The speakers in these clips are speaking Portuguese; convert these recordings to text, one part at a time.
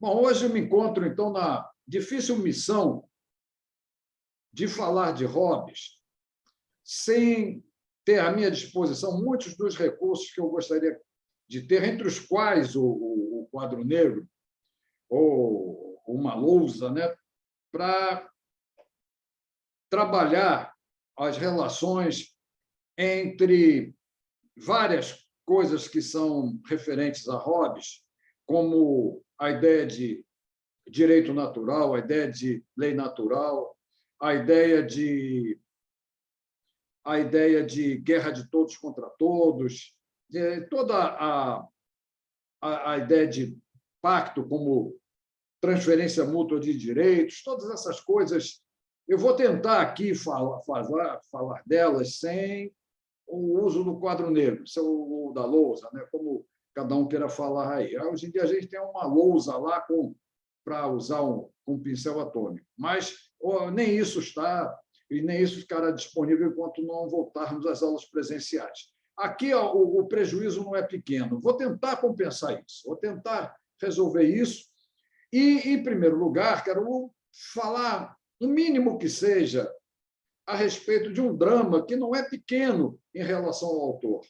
Bom, hoje eu me encontro, então, na difícil missão de falar de hobbies sem ter à minha disposição muitos dos recursos que eu gostaria de ter, entre os quais o quadro negro ou uma lousa, né, para trabalhar as relações entre várias coisas que são referentes a hobbies, como a ideia de direito natural, a ideia de lei natural, a ideia de guerra de todos contra todos, toda a ideia de pacto como transferência mútua de direitos, todas essas coisas. Eu vou tentar aqui falar delas sem o uso do quadro negro, ou da lousa, né? Como cada um queira falar aí. Hoje em dia a gente tem uma lousa lá para usar um pincel atômico, mas nem isso está, e nem isso estará disponível enquanto não voltarmos às aulas presenciais. Aqui o prejuízo não é pequeno. Vou tentar compensar isso, vou tentar resolver isso. E, em primeiro lugar, quero falar, o mínimo que seja, a respeito de um drama que não é pequeno em relação ao autor.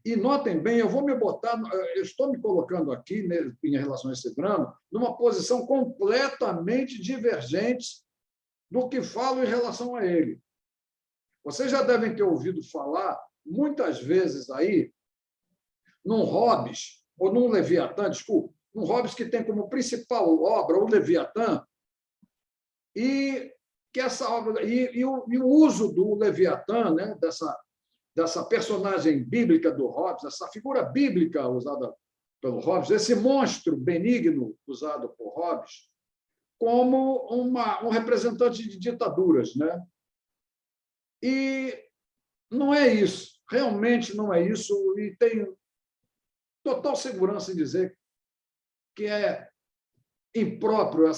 E notem bem, eu estou me colocando aqui, em relação a esse drama, numa posição completamente divergente do que falo em relação a ele. Vocês já devem ter ouvido falar, muitas vezes aí, num Hobbes, ou num Leviatã, desculpa, num Hobbes que tem como principal obra o Leviatã, e que essa obra e o uso do Leviatã, né, dessa personagem bíblica do Hobbes, essa figura bíblica usada pelo Hobbes, esse monstro benigno usado por Hobbes, como um representante de ditaduras, né? E não é isso, realmente não é isso, e tenho total segurança em dizer que é impróprio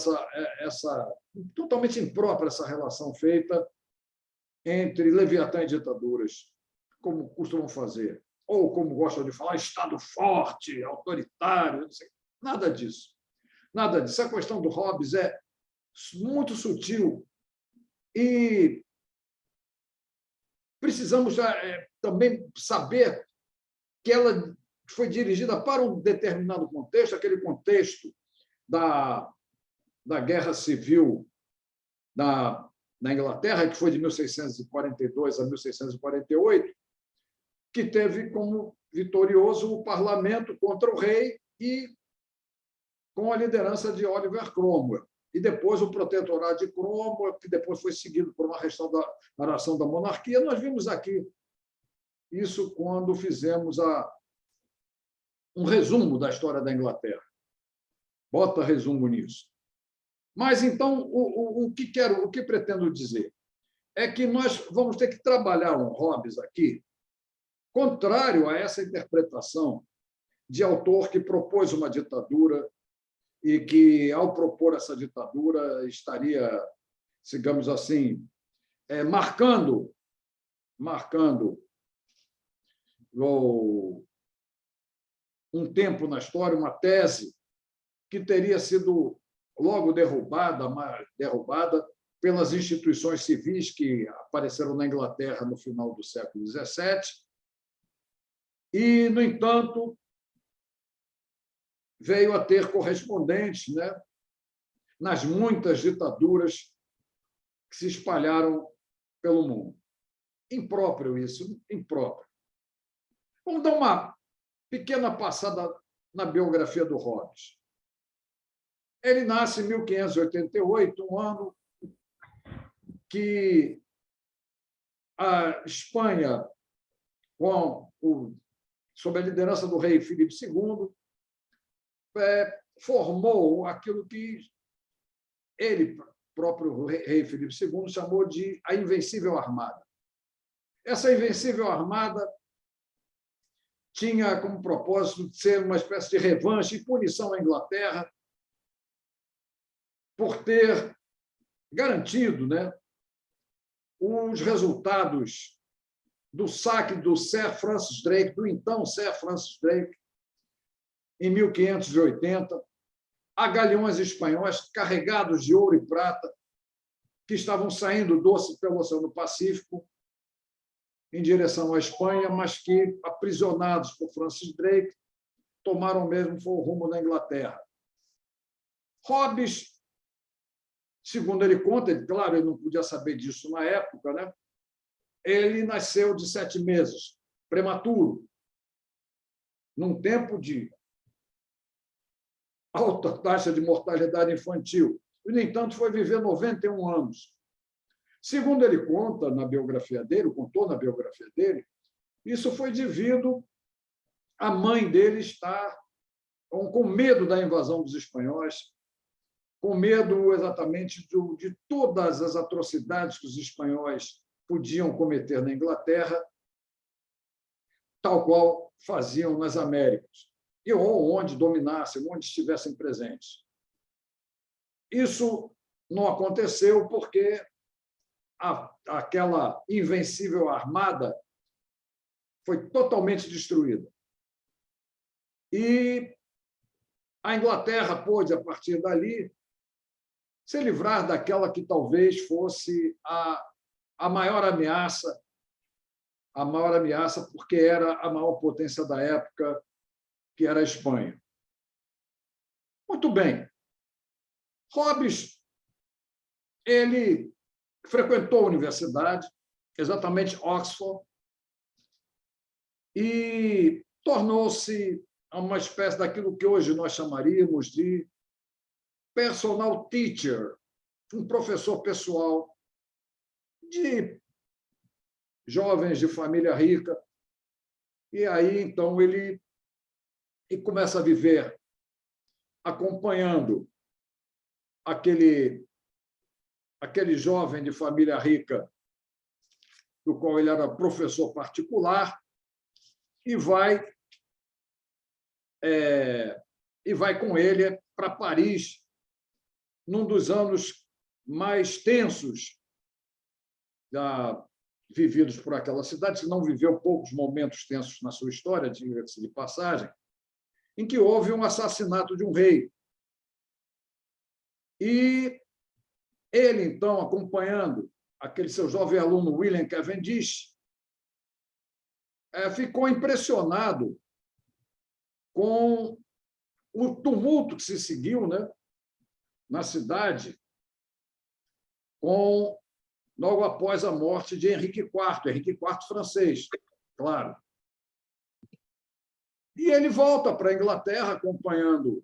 totalmente imprópria essa relação feita entre Leviatã e ditaduras, como costumam fazer, ou como gostam de falar, Estado forte, autoritário, não sei. Nada disso. Nada disso. A questão do Hobbes é muito sutil e precisamos também saber que ela foi dirigida para um determinado contexto, aquele contexto da Guerra Civil na Inglaterra, que foi de 1642 a 1648, que teve como vitorioso o parlamento contra o rei e com a liderança de Oliver Cromwell. E depois o protetorado de Cromwell, que depois foi seguido por uma restauração da monarquia. Nós vimos aqui isso quando fizemos um resumo da história da Inglaterra. Bota resumo nisso. Mas, então, o que pretendo dizer é que nós vamos ter que trabalhar um Hobbes aqui, contrário a essa interpretação de autor que propôs uma ditadura e que, ao propor essa ditadura, estaria, digamos assim, marcando um tempo na história, uma tese que teria sido logo derrubada pelas instituições civis que apareceram na Inglaterra no final do século XVII. E, no entanto, veio a ter correspondentes, né, nas muitas ditaduras que se espalharam pelo mundo. Impróprio isso, impróprio. Vamos dar uma pequena passada na biografia do Hobbes. Ele nasce em 1588, um ano que a Espanha, sob a liderança do rei Filipe II, formou aquilo que ele próprio rei Filipe II chamou de a Invencível Armada. Essa Invencível Armada tinha como propósito de ser uma espécie de revanche e punição à Inglaterra por ter garantido, né, os resultados do saque do Sir Francis Drake, do então Sir Francis Drake, em 1580, a galeões espanhóis carregados de ouro e prata, que estavam saindo doce pelo Oceano Pacífico em direção à Espanha, mas que, aprisionados por Francis Drake, tomaram mesmo o rumo da Inglaterra. Hobbes, segundo ele conta, claro, ele não podia saber disso na época, né? Ele nasceu de 7 meses, prematuro, num tempo de alta taxa de mortalidade infantil. E, no entanto, foi viver 91 anos. Segundo ele conta na biografia dele, contou na biografia dele, isso foi devido à mãe dele estar com medo da invasão dos espanhóis, com medo exatamente de todas as atrocidades que os espanhóis podiam cometer na Inglaterra, tal qual faziam nas Américas, e ou onde dominassem, onde estivessem presentes. Isso não aconteceu porque aquela invencível armada foi totalmente destruída. E a Inglaterra pôde, a partir dali, se livrar daquela que talvez fosse a maior ameaça, porque era a maior potência da época, que era a Espanha. Muito bem. Hobbes, ele frequentou a universidade, exatamente Oxford, e tornou-se uma espécie daquilo que hoje nós chamaríamos de personal teacher, um professor pessoal de jovens de família rica. E aí, então, ele começa a viver acompanhando aquele jovem de família rica, do qual ele era professor particular, e vai com ele para Paris, num dos anos mais tensos vividos por aquela cidade, que não viveu poucos momentos tensos na sua história, diga-se de passagem, em que houve um assassinato de um rei. E ele, então, acompanhando aquele seu jovem aluno, William Cavendish, ficou impressionado com o tumulto que se seguiu, né, na cidade, logo após a morte de Henrique IV francês, claro. E ele volta para a Inglaterra acompanhando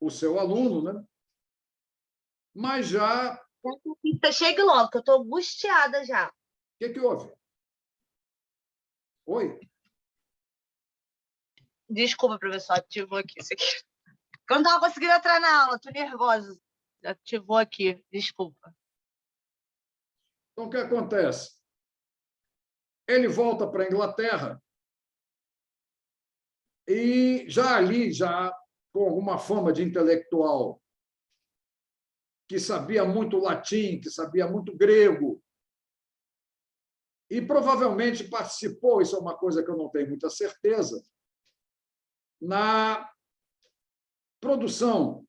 o seu aluno, né? Mas já... Chegue logo, que eu estou angustiada já. O que houve? Oi? Desculpa, professor, ativou aqui isso aqui. Eu não estava conseguindo entrar na aula, estou nervosa. Ativou aqui, desculpa. Então, o que acontece? Ele volta para a Inglaterra e já ali, já com alguma fama de intelectual, que sabia muito latim, que sabia muito grego, e provavelmente participou, isso é uma coisa que eu não tenho muita certeza, na produção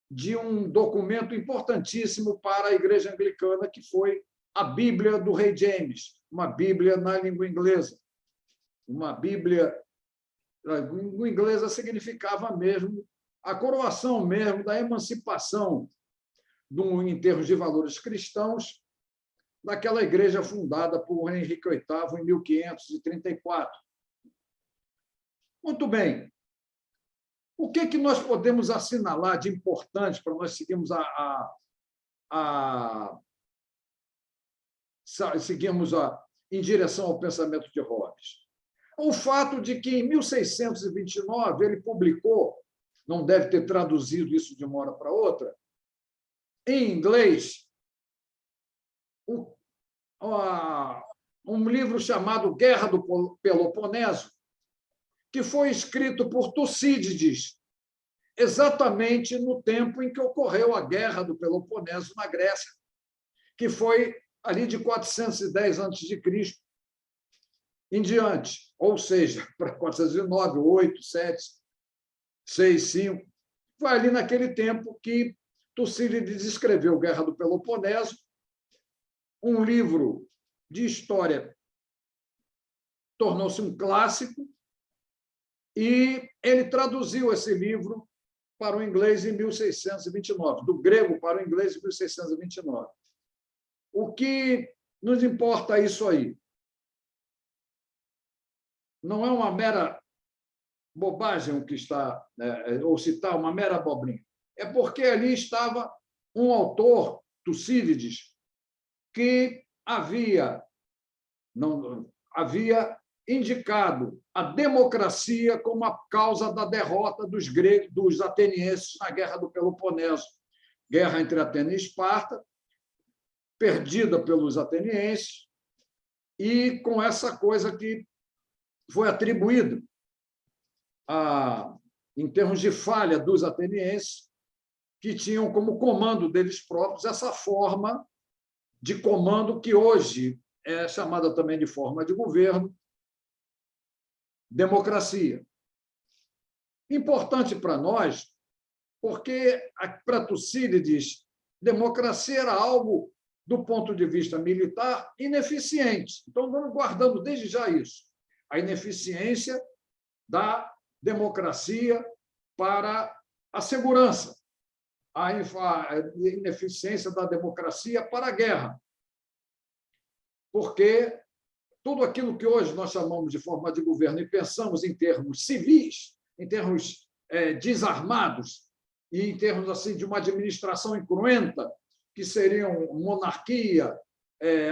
de um documento importantíssimo para a Igreja Anglicana, que foi a Bíblia do Rei James, uma Bíblia na língua inglesa. Uma Bíblia na língua inglesa significava mesmo a coroação mesmo da emancipação em termos de valores cristãos daquela igreja fundada por Henrique VIII em 1534. Muito bem. O que nós podemos assinalar de importante para nós seguirmos em direção ao pensamento de Hobbes? O fato de que, em 1629, ele publicou, não deve ter traduzido isso de uma hora para outra, em inglês, um livro chamado Guerra do Peloponeso, que foi escrito por Tucídides, exatamente no tempo em que ocorreu a Guerra do Peloponeso na Grécia, que foi ali de 410 a.C. em diante, ou seja, para 409, 8, 7. 6, 5. Foi ali naquele tempo que Tucídides escreveu Guerra do Peloponeso, um livro de história tornou-se um clássico, e ele traduziu esse livro para o inglês em 1629, do grego para o inglês em 1629. O que nos importa isso aí? Não é uma mera bobagem o que está, ou citar uma mera abobrinha. É porque ali estava um autor, Tucídides, que havia indicado a democracia como a causa da derrota dos gregos, dos atenienses na Guerra do Peloponeso, guerra entre Atenas e Esparta, perdida pelos atenienses, e com essa coisa que foi atribuída, em termos de falha dos atenienses, que tinham como comando deles próprios essa forma de comando que hoje é chamada também de forma de governo, democracia. Importante para nós, porque para Tucídides, democracia era algo, do ponto de vista militar, ineficiente. Então, vamos guardando desde já isso. A ineficiência da democracia para a segurança, a ineficiência da democracia para a guerra. Porque tudo aquilo que hoje nós chamamos de forma de governo e pensamos em termos civis, em termos desarmados e em termos assim de uma administração incruenta, que seriam monarquia,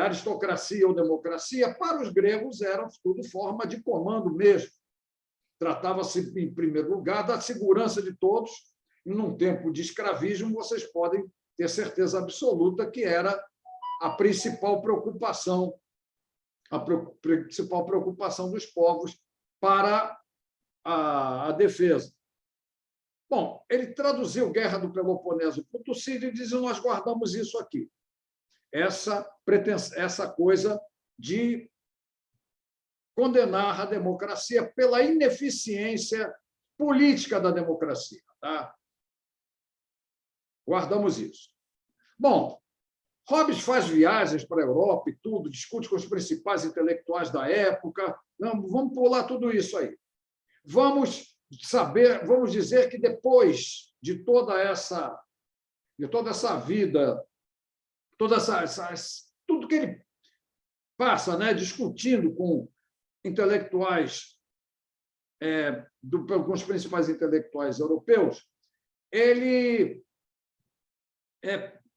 aristocracia ou democracia, para os gregos eram tudo forma de comando mesmo. Tratava-se, em primeiro lugar, da segurança de todos, e num tempo de escravismo, vocês podem ter certeza absoluta que era a principal preocupação dos povos para a defesa. Bom, ele traduziu Guerra do Peloponeso para o Tucídides e nós guardamos isso aqui. Essa coisa de condenar a democracia pela ineficiência política da democracia. Tá? Guardamos isso. Bom, Hobbes faz viagens para a Europa e tudo, discute com os principais intelectuais da época. Vamos pular tudo isso aí. Vamos dizer que depois de toda essa vida, tudo que ele passa, né, discutindo com intelectuais, com os principais intelectuais europeus, ele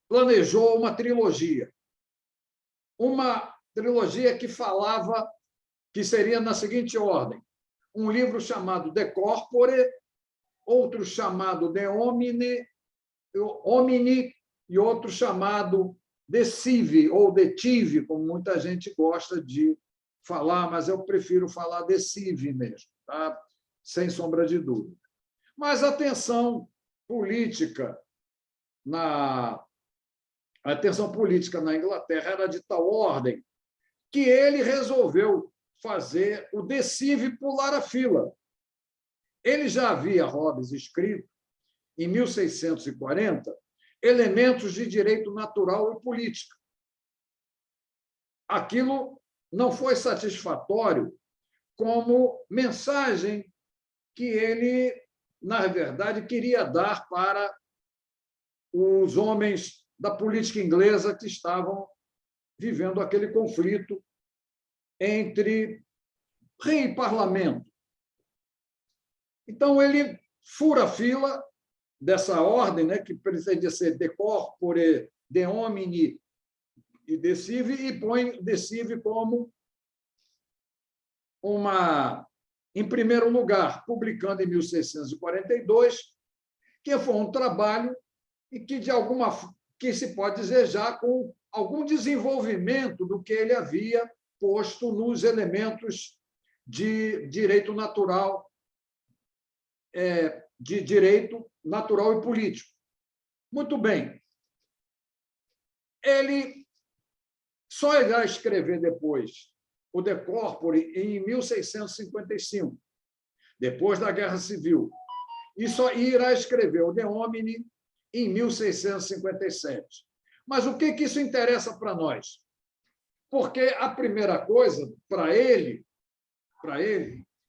planejou uma trilogia que falava que seria na seguinte ordem: um livro chamado De Corpore, outro chamado De Homini e outro chamado De Cive, ou De Tive, como muita gente gosta de falar, mas eu prefiro falar De Cive mesmo, tá? Sem sombra de dúvida. Mas a tensão política na Inglaterra era de tal ordem que ele resolveu fazer o De Cive pular a fila. Ele já havia, Hobbes, escrito, em 1640, Elementos de Direito Natural e Política. Aquilo não foi satisfatório como mensagem que ele, na verdade, queria dar para os homens da política inglesa que estavam vivendo aquele conflito entre rei e parlamento. Então, ele fura a fila dessa ordem, né, que pretendia ser De Corpore, De Homini e De Cive, e põe De Cive como em primeiro lugar, publicando em 1642, que foi um trabalho e que se pode dizer já com algum desenvolvimento do que ele havia posto nos elementos de direito natural, e político. Muito bem. Ele só irá escrever depois o De Corpore em 1655, depois da Guerra Civil. e irá escrever o De Homine em 1657. Mas o que isso interessa para nós? Porque a primeira coisa, para ele,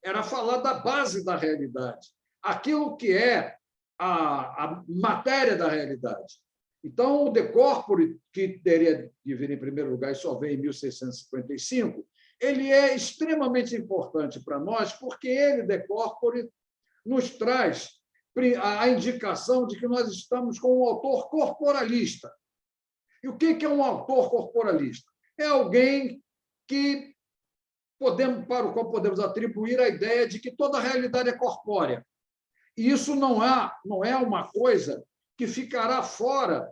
era falar da base da realidade, aquilo que é a matéria da realidade. Então, o De Corpore, que teria de vir em primeiro lugar e só veio em 1655, ele é extremamente importante para nós, porque ele, De Corpore, nos traz a indicação de que nós estamos com um autor corporalista. E o que é um autor corporalista? É alguém para o qual podemos atribuir a ideia de que toda a realidade é corpórea. E isso não é uma coisa que ficará fora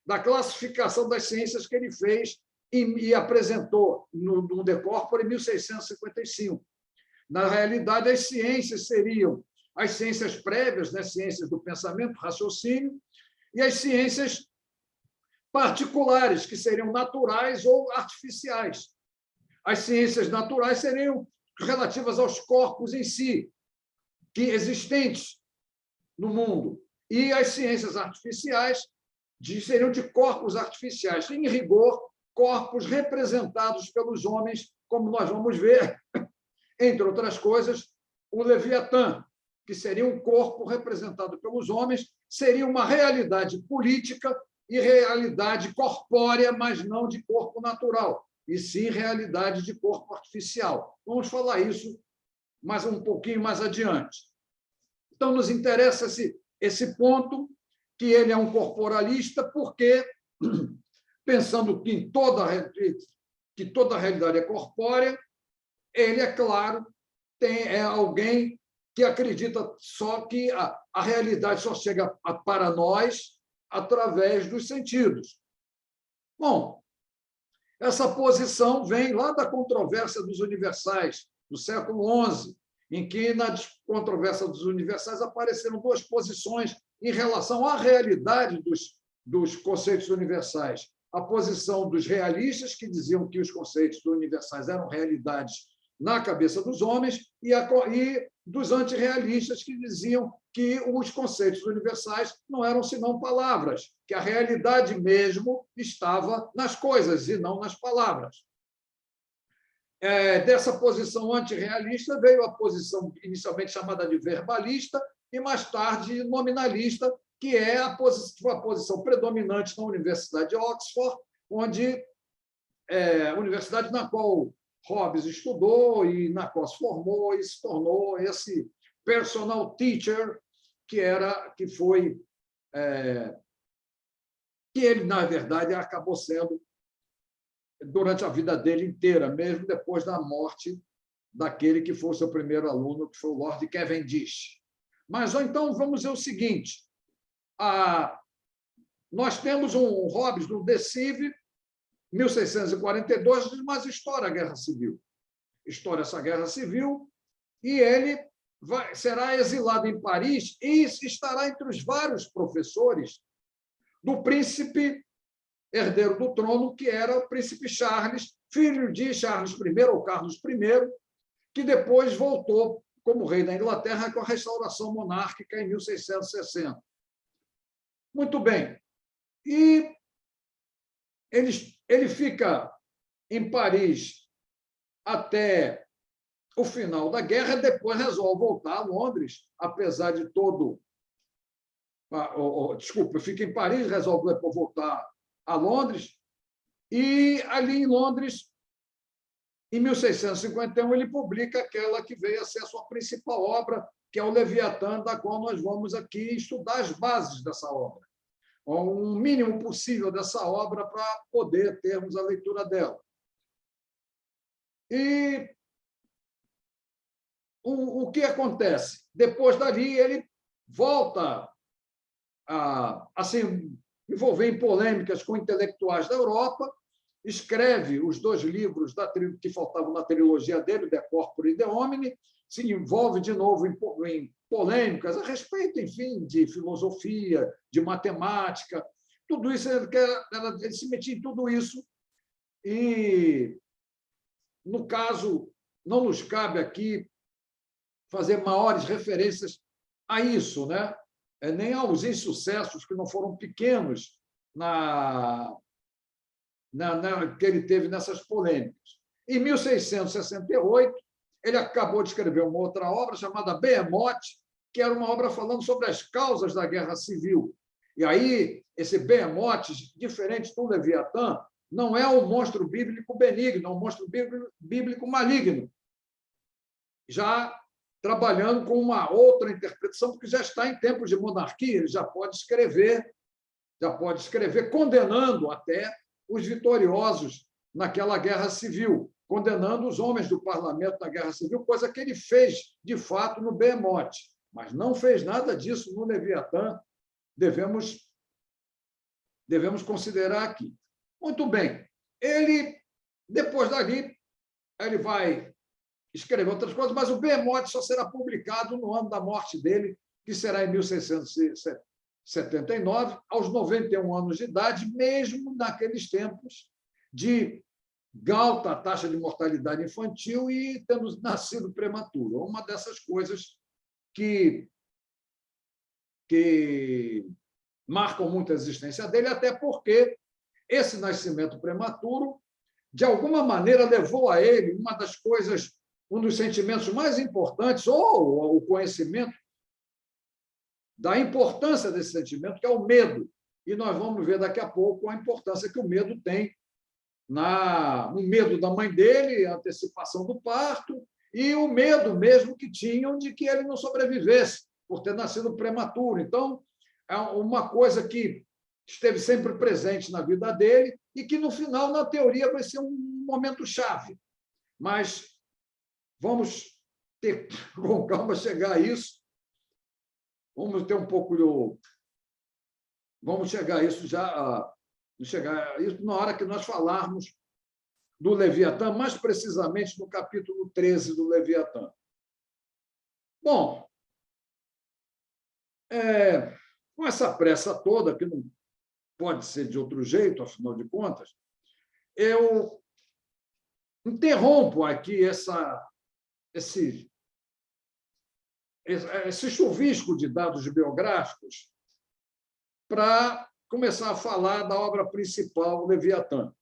da classificação das ciências que ele fez e apresentou no De Corpore em 1655. Na realidade, as ciências seriam as ciências prévias, né, ciências do pensamento, raciocínio, e as ciências particulares, que seriam naturais ou artificiais. As ciências naturais seriam relativas aos corpos em si, que existentes no mundo, e as ciências artificiais seriam de corpos artificiais, em rigor, corpos representados pelos homens, como nós vamos ver, entre outras coisas, o Leviatã, que seria um corpo representado pelos homens, seria uma realidade política e realidade corpórea, mas não de corpo natural, e sim realidade de corpo artificial. Vamos falar isso um pouquinho mais adiante. Então, nos interessa esse ponto, que ele é um corporalista, porque, pensando que toda a realidade é corpórea, ele, é claro, é alguém que acredita só que a realidade só chega para nós através dos sentidos. Bom, essa posição vem lá da controvérsia dos universais, do século XI, em que, na controvérsia dos universais, apareceram duas posições em relação à realidade dos conceitos universais. A posição dos realistas, que diziam que os conceitos universais eram realidades na cabeça dos homens, e dos antirrealistas, que diziam que os conceitos universais não eram senão palavras, que a realidade mesmo estava nas coisas e não nas palavras. Dessa posição antirrealista veio a posição inicialmente chamada de verbalista e, mais tarde, nominalista, que é a posição predominante na Universidade de Oxford, universidade na qual Hobbes estudou e na qual se formou e se tornou esse personal teacher que ele, na verdade, acabou sendo durante a vida dele inteira, mesmo depois da morte daquele que foi o seu primeiro aluno, que foi o Lord Cavendish. Mas, então, vamos ver o seguinte. Nós temos um Hobbes no De Cive, 1642, mas história a Guerra Civil. História essa Guerra Civil, e ele será exilado em Paris e estará entre os vários professores do príncipe herdeiro do trono, que era o príncipe Charles, filho de Charles I, ou Carlos I, que depois voltou como rei da Inglaterra com a restauração monárquica em 1660. Muito bem. E ele fica em Paris até o final da guerra, depois resolve voltar a Londres, apesar de todo... Desculpa, fica em Paris, resolve depois voltar a Londres, e ali em Londres, em 1651, ele publica aquela que veio a ser a sua principal obra, que é o Leviatã, da qual nós vamos aqui estudar as bases dessa obra, o mínimo possível dessa obra para poder termos a leitura dela. E o que acontece? Depois dali, ele volta a se envolver em polêmicas com intelectuais da Europa, escreve os dois livros que faltavam na trilogia dele, De Corpore e De Homine, se envolve de novo em polêmicas a respeito, enfim, de filosofia, de matemática, tudo isso, ele se metia em tudo isso, e, no caso, não nos cabe aqui fazer maiores referências a isso, né? Nem aos insucessos que não foram pequenos que ele teve nessas polêmicas. Em 1668, ele acabou de escrever uma outra obra chamada Behemoth, que era uma obra falando sobre as causas da guerra civil. E aí, esse Behemoth, diferente do Leviatã, não é um monstro bíblico benigno, é um monstro bíblico maligno, já trabalhando com uma outra interpretação, porque já está em tempos de monarquia, ele já pode escrever condenando até os vitoriosos naquela guerra civil, condenando os homens do parlamento na guerra civil, coisa que ele fez, de fato, no Behemoth, mas não fez nada disso no Leviatã, devemos considerar aqui. Muito bem. Ele, depois dali, ele vai escrever outras coisas, mas o Behemoth só será publicado no ano da morte dele, que será em 1679, aos 91 anos de idade, mesmo naqueles tempos de alta taxa de mortalidade infantil e tendo nascido prematuro. Uma dessas coisas que marcam muito a existência dele, até porque esse nascimento prematuro, de alguma maneira, levou a ele um dos sentimentos mais importantes, ou o conhecimento da importância desse sentimento, que é o medo. E nós vamos ver daqui a pouco a importância que o medo tem no medo da mãe dele, a antecipação do parto, e o medo mesmo que tinham de que ele não sobrevivesse, por ter nascido prematuro. Então, é uma coisa que esteve sempre presente na vida dele e que, no final, na teoria, vai ser um momento chave. Mas vamos ter, com calma, chegar a isso. Vamos ter um pouco do... Vamos chegar a isso na hora que nós falarmos do Leviatã, mais precisamente no capítulo 13 do Leviatã. Bom, com essa pressa toda, que não pode ser de outro jeito, afinal de contas, eu interrompo aqui esse chuvisco de dados biográficos para começar a falar da obra principal, Leviatã.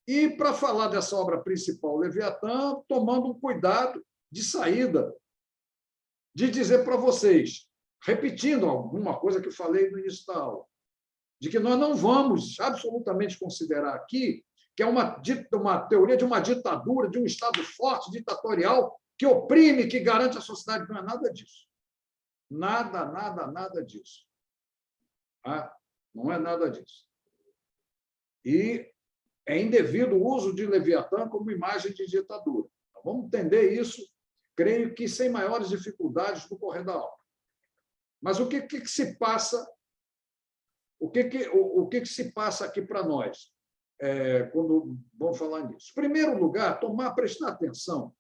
E, para falar dessa obra principal, Leviatã, tomando um cuidado de saída, de dizer para vocês, repetindo alguma coisa que eu falei no início da aula, de que nós não vamos absolutamente considerar aqui que é uma teoria de uma ditadura, de um Estado forte, ditatorial, que oprime, que garante a sociedade. Não é nada disso. Nada disso. Não é nada disso. E é indevido o uso de Leviatã como imagem de ditadura. Então, vamos entender isso, creio que sem maiores dificuldades no correr da aula. Mas o que se passa? O que se passa aqui para nós quando vamos falar nisso? Em primeiro lugar, prestar atenção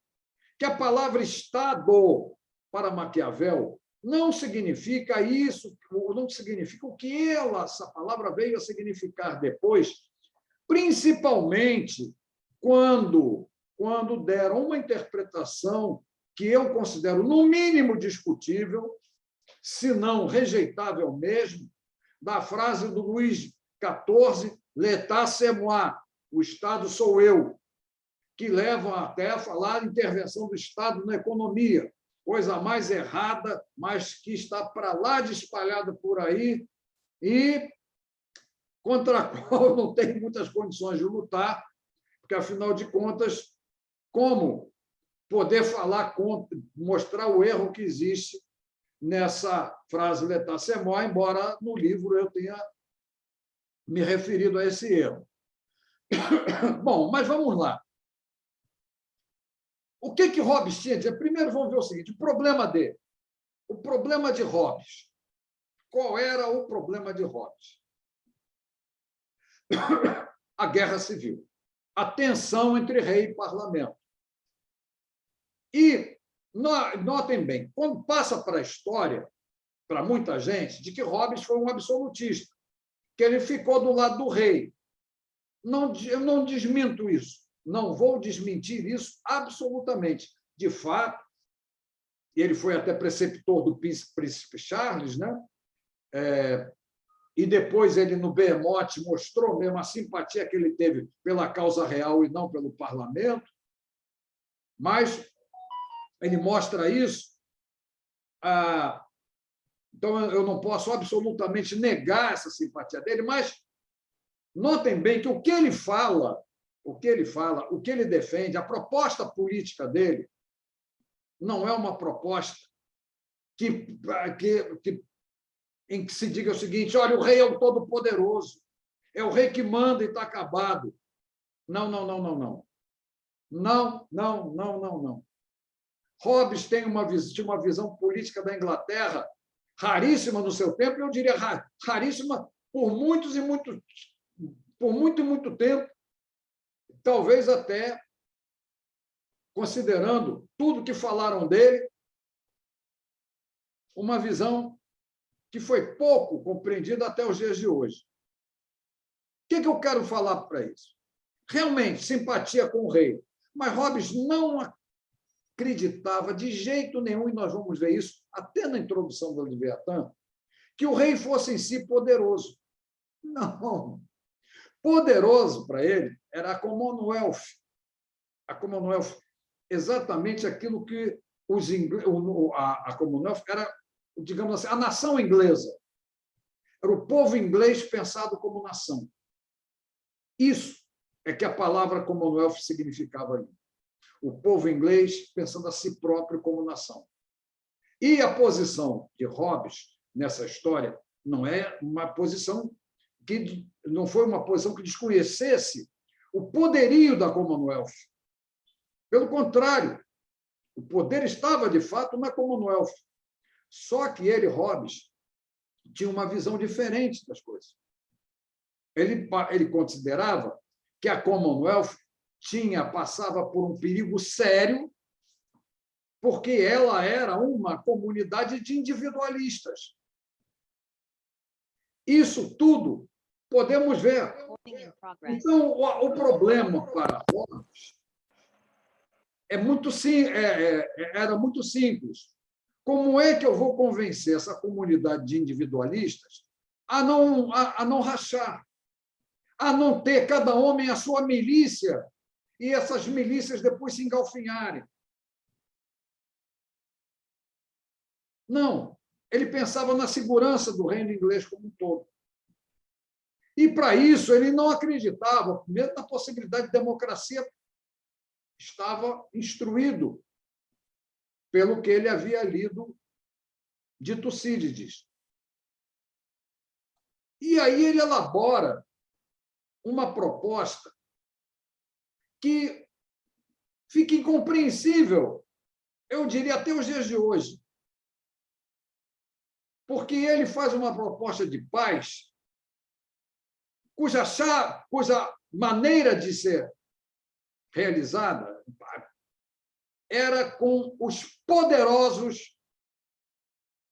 que a palavra Estado para Maquiavel não significa isso, não significa o que essa palavra veio a significar depois, principalmente quando deram uma interpretação que eu considero, no mínimo, discutível, se não rejeitável mesmo, da frase do Luís XIV, L'État c'est moi, o Estado sou eu, que levam até a falar intervenção do Estado na economia, coisa mais errada, mas que está para lá de espalhada por aí e contra a qual não tem muitas condições de lutar, porque, afinal de contas, como poder falar contra, mostrar o erro que existe nessa frase L'État c'est moi, embora no livro eu tenha me referido a esse erro. Bom, mas vamos lá. O que Hobbes tinha a dizer? Primeiro, vamos ver o seguinte, o problema dele. O problema de Hobbes. Qual era o problema de Hobbes? A guerra civil. A tensão entre rei e parlamento. E notem bem, quando passa para a história, para muita gente, de que Hobbes foi um absolutista, que ele ficou do lado do rei. Eu não desminto isso, não vou desmentir isso absolutamente. De fato, ele foi até preceptor do príncipe Charles, né? E depois ele, no Behemoth, mostrou mesmo a simpatia que ele teve pela causa real e não pelo parlamento. Mas ele mostra isso. Então, eu não posso absolutamente negar essa simpatia dele, mas notem bem que o que ele fala, o que ele defende, a proposta política dele, não é uma proposta em que se diga o seguinte: olha, o rei é o todo-poderoso, é o rei que manda e está acabado. Não, não, não, não, não. Não, não, não, não, não. Hobbes tinha uma visão política da Inglaterra raríssima no seu tempo, eu diria raríssima por muito e muito tempo, talvez até, considerando tudo que falaram dele, uma visão que foi pouco compreendida até os dias de hoje. O que eu quero falar para isso? Realmente, simpatia com o rei, mas Hobbes não acreditava de jeito nenhum, e nós vamos ver isso até na introdução do Leviatã, que o rei fosse em si poderoso. Não. Poderoso para ele era a Commonwealth. A Commonwealth, exatamente aquilo que a Commonwealth era, digamos assim, a nação inglesa. Era o povo inglês pensado como nação. Isso é que a palavra Commonwealth significava ali. O povo inglês pensando a si próprio como nação. E a posição de Hobbes nessa história não é uma posição não foi uma posição que desconhecesse o poderio da Commonwealth. Pelo contrário, o poder estava, de fato, na Commonwealth. Só que ele, Hobbes, tinha uma visão diferente das coisas. Ele considerava que a Commonwealth passava por um perigo sério, porque ela era uma comunidade de individualistas. Isso tudo podemos ver. Então, o problema para Hobbes era muito simples. Como é que eu vou convencer essa comunidade de individualistas a não rachar, a não ter cada homem a sua milícia e essas milícias depois se engalfinharem? Não. Ele pensava na segurança do reino inglês como um todo. E, para isso, ele não acreditava, mesmo na possibilidade de democracia, estava instruído pelo que ele havia lido de Tucídides. E aí ele elabora uma proposta que fica incompreensível, eu diria, até os dias de hoje. Porque ele faz uma proposta de paz cuja maneira de ser realizada era com os poderosos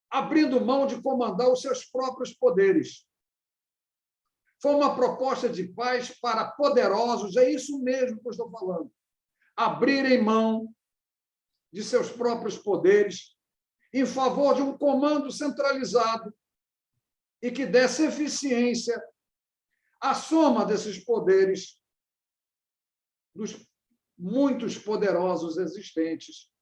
abrindo mão de comandar os seus próprios poderes. Foi uma proposta de paz para poderosos, é isso mesmo que eu estou falando. Abrirem mão de seus próprios poderes em favor de um comando centralizado e que desse eficiência à soma desses poderes dos muitos poderosos existentes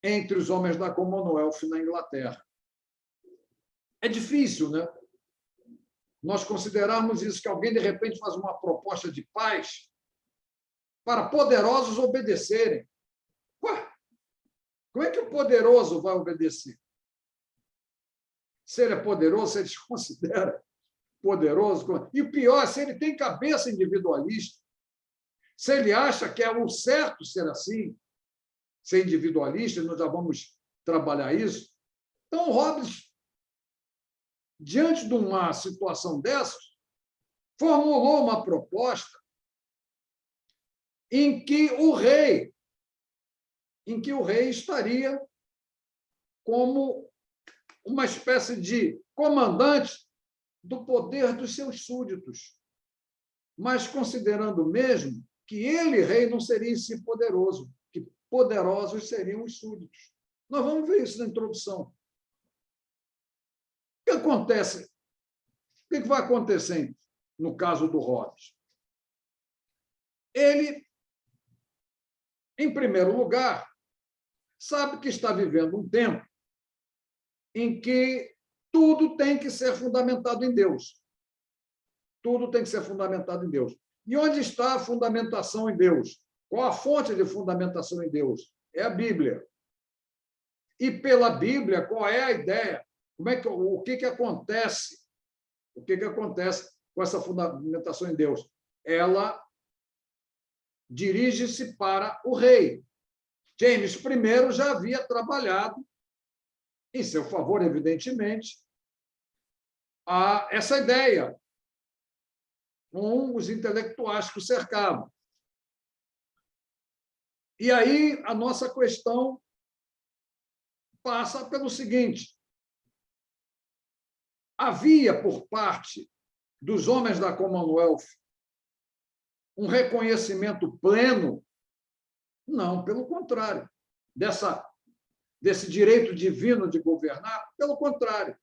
entre os homens da Commonwealth na Inglaterra. É difícil, né? Nós considerarmos isso, que alguém, de repente, faz uma proposta de paz para poderosos obedecerem. Ué, como é que o poderoso vai obedecer? Se ele é poderoso, se ele se considera poderoso. E pior, se ele tem cabeça individualista, se ele acha que é o certo ser assim, ser individualista, nós já vamos trabalhar isso. Então, Hobbes, diante de uma situação dessas, formulou uma proposta em que o rei estaria como uma espécie de comandante do poder dos seus súditos, mas considerando mesmo que ele, rei, não seria em si poderoso, que poderosos seriam os súditos. Nós vamos ver isso na introdução. O que acontece? O que vai acontecer no caso do Hobbes? Ele, em primeiro lugar, sabe que está vivendo um tempo em que tudo tem que ser fundamentado em Deus. Tudo tem que ser fundamentado em Deus. E onde está a fundamentação em Deus? Qual a fonte de fundamentação em Deus? É a Bíblia. E pela Bíblia, qual é a ideia? O que acontece? O que acontece com essa fundamentação em Deus? Ela dirige-se para o rei. James I já havia trabalhado, em seu favor, evidentemente, a essa ideia com os intelectuais que o cercavam. E aí a nossa questão passa pelo seguinte: havia, por parte dos homens da Commonwealth, um reconhecimento pleno? Não, pelo contrário. Desse direito divino de governar, pelo contrário.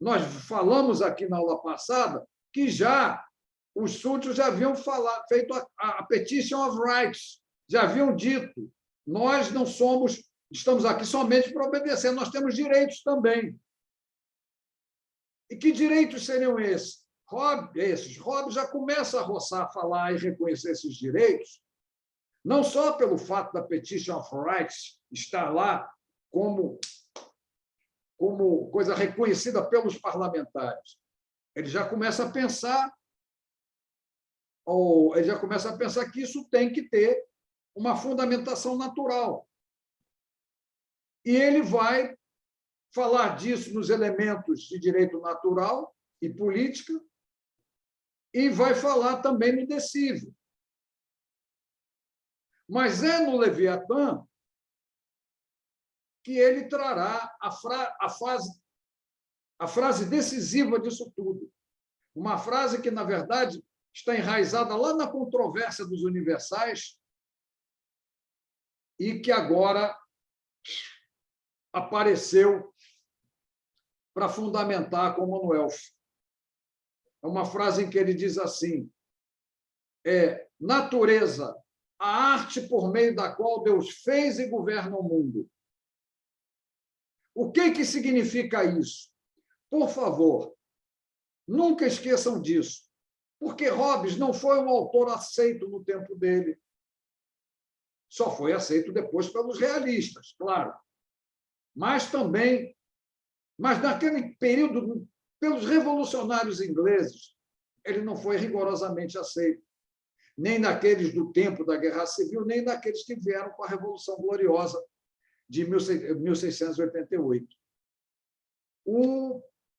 Nós falamos aqui na aula passada que já os súditos já haviam feito a Petition of Rights, já haviam dito: nós não estamos aqui somente para obedecer, nós temos direitos também. E que direitos seriam esses? Hobbes já começa a falar e reconhecer esses direitos, não só pelo fato da Petition of Rights estar lá como coisa reconhecida pelos parlamentares. Ele já começa a pensar que isso tem que ter uma fundamentação natural. E ele vai falar disso nos elementos de direito natural e política, e vai falar também no decível. Mas é no Leviatã que ele trará a frase decisiva disso tudo. Uma frase que, na verdade, está enraizada lá na controvérsia dos universais e que agora apareceu para fundamentar a Commonwealth. É uma frase em que ele diz assim: natureza, a arte por meio da qual Deus fez e governa o mundo. O que significa isso? Por favor, nunca esqueçam disso, porque Hobbes não foi um autor aceito no tempo dele. Só foi aceito depois pelos realistas, claro. Mas naquele período, pelos revolucionários ingleses, ele não foi rigorosamente aceito. Nem naqueles do tempo da Guerra Civil, nem naqueles que vieram com a Revolução Gloriosa de 1688.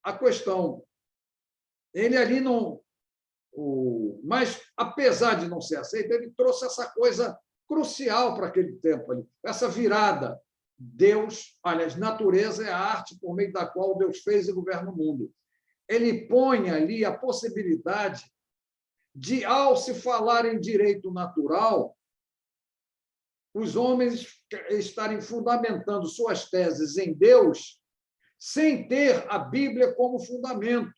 A questão, ele ali não... Mas, apesar de não ser aceito, ele trouxe essa coisa crucial para aquele tempo, ali, essa virada. Deus, aliás, natureza é a arte por meio da qual Deus fez e governa o mundo. Ele põe ali a possibilidade de, ao se falar em direito natural, os homens estarem fundamentando suas teses em Deus sem ter a Bíblia como fundamento.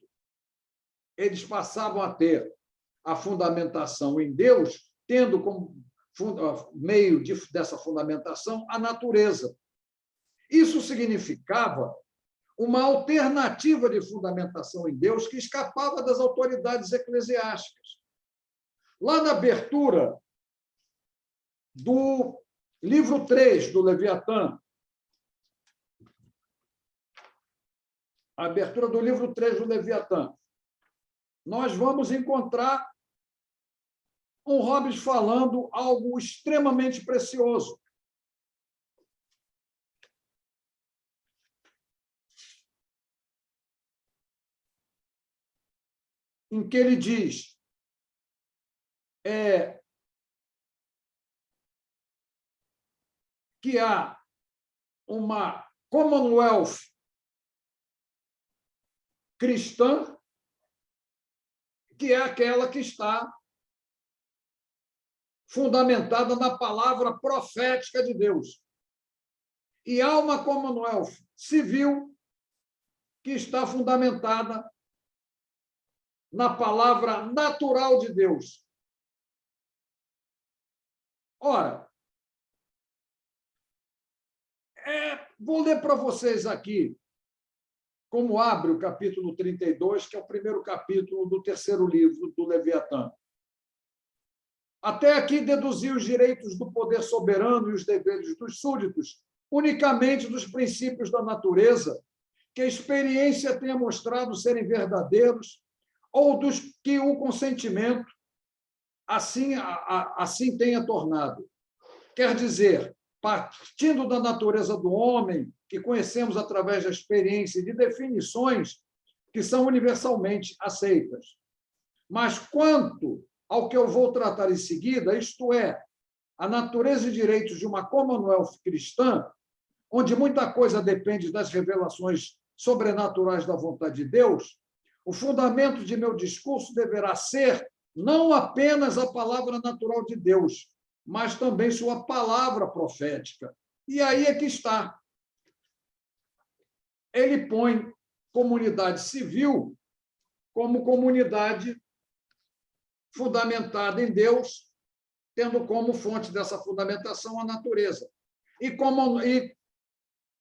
Eles passavam a ter a fundamentação em Deus, tendo como meio dessa fundamentação a natureza. Isso significava uma alternativa de fundamentação em Deus que escapava das autoridades eclesiásticas. Lá na abertura do livro 3 do Leviatã, a abertura do livro 3 do Leviatã, nós vamos encontrar um Hobbes falando algo extremamente precioso. Em que ele diz que há uma Commonwealth cristã, que é aquela que está fundamentada na palavra profética de Deus. E há uma Commonwealth civil que está fundamentada na palavra natural de Deus. Ora, vou ler para vocês aqui como abre o capítulo 32, que é o primeiro capítulo do terceiro livro do Leviatã. Até aqui deduzi os direitos do poder soberano e os deveres dos súditos unicamente dos princípios da natureza, que a experiência tenha mostrado serem verdadeiros, ou dos que o consentimento assim tenha tornado. Quer dizer, partindo da natureza do homem, que conhecemos através da experiência e de definições que são universalmente aceitas. Mas quanto ao que eu vou tratar em seguida, isto é, a natureza e direitos de uma Commonwealth cristã, onde muita coisa depende das revelações sobrenaturais da vontade de Deus, o fundamento de meu discurso deverá ser não apenas a palavra natural de Deus, mas também sua palavra profética. E aí é que está. Ele põe comunidade civil como comunidade fundamentada em Deus, tendo como fonte dessa fundamentação a natureza. E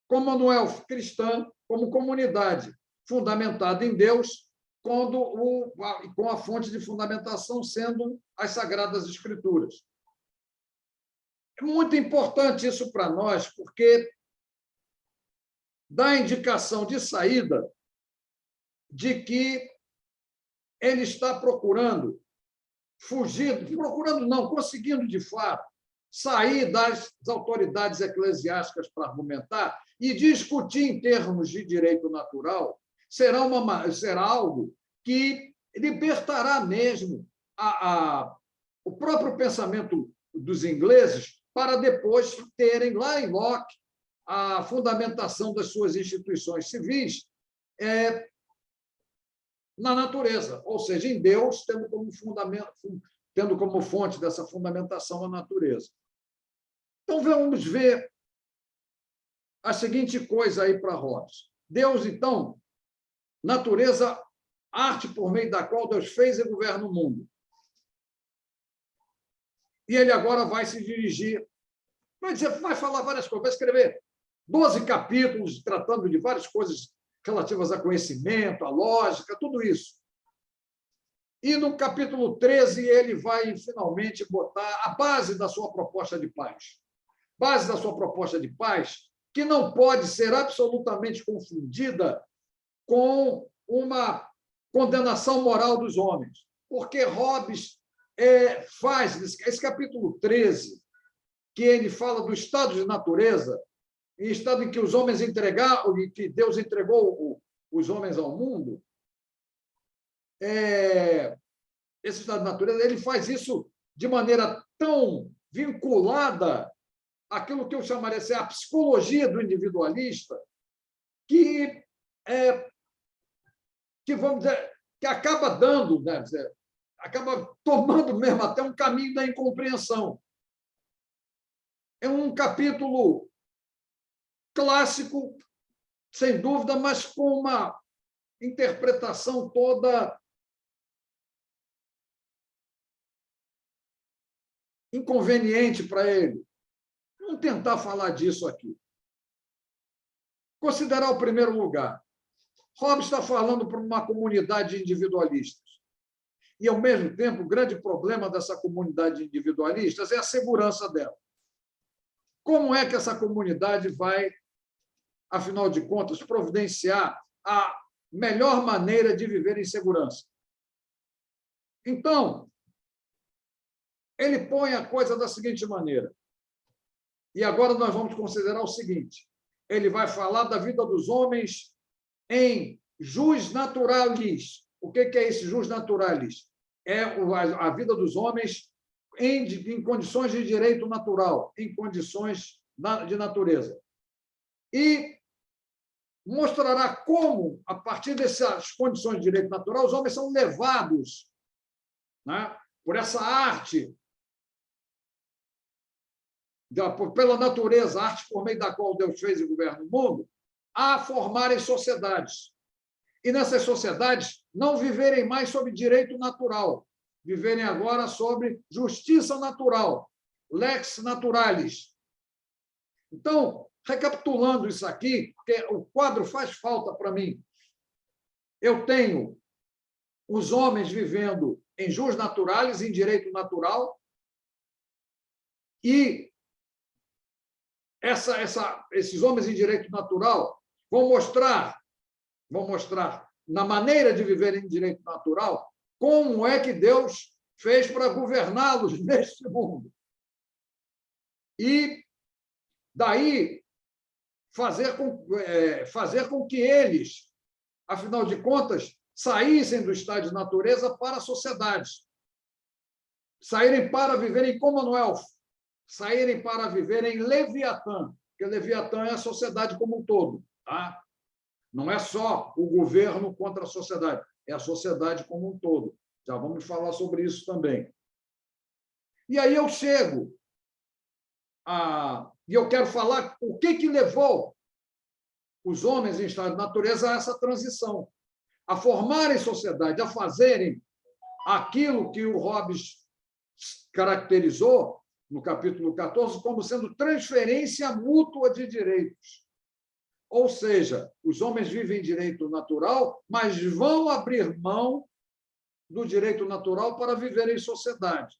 Commonwealth cristã como comunidade fundamentada em Deus, com a fonte de fundamentação sendo as Sagradas Escrituras. É muito importante isso para nós, porque dá indicação de saída de que ele está conseguindo, de fato, sair das autoridades eclesiásticas para argumentar e discutir em termos de direito natural, será algo que libertará mesmo o próprio pensamento dos ingleses para depois terem lá em Locke a fundamentação das suas instituições civis na natureza, ou seja, em Deus, tendo como fonte dessa fundamentação a natureza. Então, vamos ver a seguinte coisa aí para Hobbes. Deus, então, natureza, arte por meio da qual Deus fez e governa o mundo. E ele agora vai se dirigir, vai falar várias coisas, vai escrever 12 capítulos tratando de várias coisas relativas a conhecimento, a lógica, tudo isso. E no capítulo 13 ele vai finalmente botar a base da sua proposta de paz. Base da sua proposta de paz que não pode ser absolutamente confundida com uma condenação moral dos homens. Porque Hobbes faz, esse capítulo 13, que ele fala do estado de natureza, em estado em que os homens entregaram, que Deus entregou os homens ao mundo, esse estado de natureza, ele faz isso de maneira tão vinculada àquilo que eu chamaria de a psicologia do individualista, que vamos dizer, que acaba dando, né, acaba tomando mesmo até um caminho da incompreensão. É um capítulo clássico, sem dúvida, mas com uma interpretação toda inconveniente para ele. Vamos tentar falar disso aqui. Considerar o primeiro lugar. Hobbes está falando para uma comunidade de individualistas. E, ao mesmo tempo, o grande problema dessa comunidade de individualistas é a segurança dela. Como é que essa comunidade vai, afinal de contas, providenciar a melhor maneira de viver em segurança? Então, ele põe a coisa da seguinte maneira. E agora nós vamos considerar o seguinte. Ele vai falar da vida dos homens em jus naturalis. O que é esse jus naturalis? É a vida dos homens em condições de direito natural, em condições de natureza. E mostrará como, a partir dessas condições de direito natural, os homens são levados, né, por essa arte pela natureza, a arte por meio da qual Deus fez e governa o mundo, a formarem sociedades. E nessas sociedades não viverem mais sob direito natural, viverem agora sobre justiça natural, lex naturalis. Então, recapitulando isso aqui, porque o quadro faz falta para mim, eu tenho os homens vivendo em jus naturalis, em direito natural, e esses homens em direito natural vão mostrar na maneira de viver em direito natural como é que Deus fez para governá-los neste mundo. E daí fazer com que eles, afinal de contas, saíssem do estado de natureza para a sociedade, saírem para viver em Commonwealth, saírem para viver em Leviatã, porque Leviatã é a sociedade como um todo, tá? Não é só o governo contra a sociedade, é a sociedade como um todo. Já vamos falar sobre isso também. E aí eu chego e eu quero falar o que levou os homens em estado de natureza a essa transição, a formarem sociedade, a fazerem aquilo que o Hobbes caracterizou no capítulo 14 como sendo transferência mútua de direitos. Ou seja, os homens vivem direito natural, mas vão abrir mão do direito natural para viver em sociedade.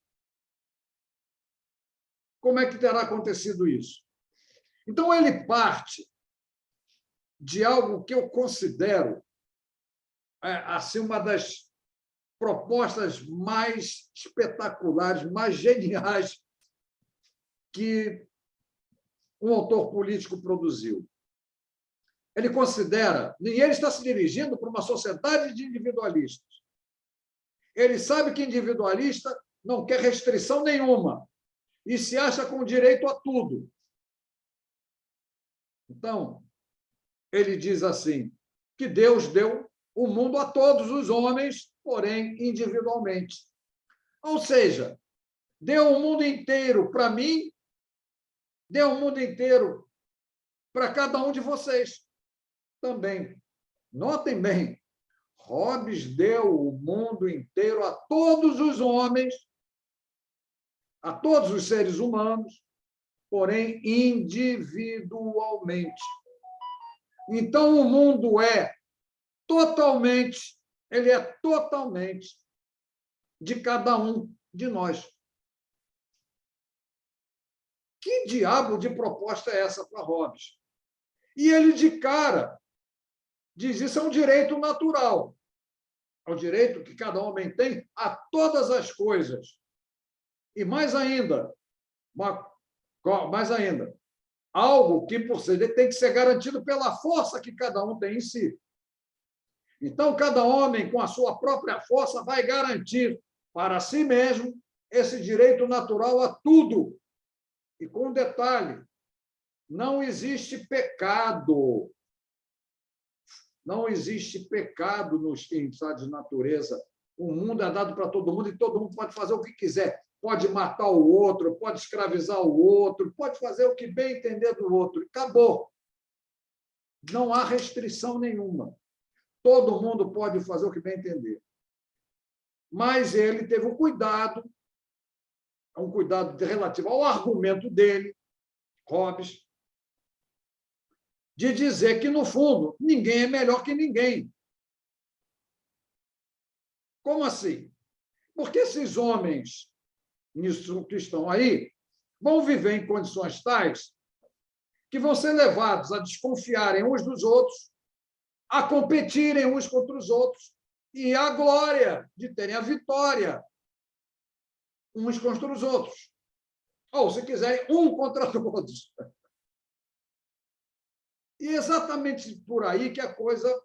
Como é que terá acontecido isso? Então, ele parte de algo que eu considero assim, uma das propostas mais espetaculares, mais geniais que um autor político produziu. Ele considera, e ele está se dirigindo para uma sociedade de individualistas. Ele sabe que individualista não quer restrição nenhuma e se acha com direito a tudo. Então, ele diz assim, que Deus deu o mundo a todos os homens, porém individualmente. Ou seja, deu o mundo inteiro para mim, deu o mundo inteiro para cada um de vocês também. Notem bem, Hobbes deu o mundo inteiro a todos os homens, a todos os seres humanos, porém individualmente. Então, o mundo é totalmente de cada um de nós. Que diabo de proposta é essa para Hobbes? E ele, de cara, diz isso é um direito natural. É um direito que cada homem tem a todas as coisas. E mais ainda, algo que, por ser, tem que ser garantido pela força que cada um tem em si. Então, cada homem, com a sua própria força, vai garantir para si mesmo esse direito natural a tudo. E com um detalhe, não existe pecado. Não existe pecado no estado de natureza. O mundo é dado para todo mundo e todo mundo pode fazer o que quiser. Pode matar o outro, pode escravizar o outro, pode fazer o que bem entender do outro. Acabou. Não há restrição nenhuma. Todo mundo pode fazer o que bem entender. Mas ele teve um cuidado relativo ao argumento dele, Hobbes, de dizer que, no fundo, ninguém é melhor que ninguém. Como assim? Porque esses homens que estão aí vão viver em condições tais que vão ser levados a desconfiarem uns dos outros, a competirem uns contra os outros e a glória de terem a vitória uns contra os outros. Ou, se quiserem, um contra todos. E exatamente por aí que a coisa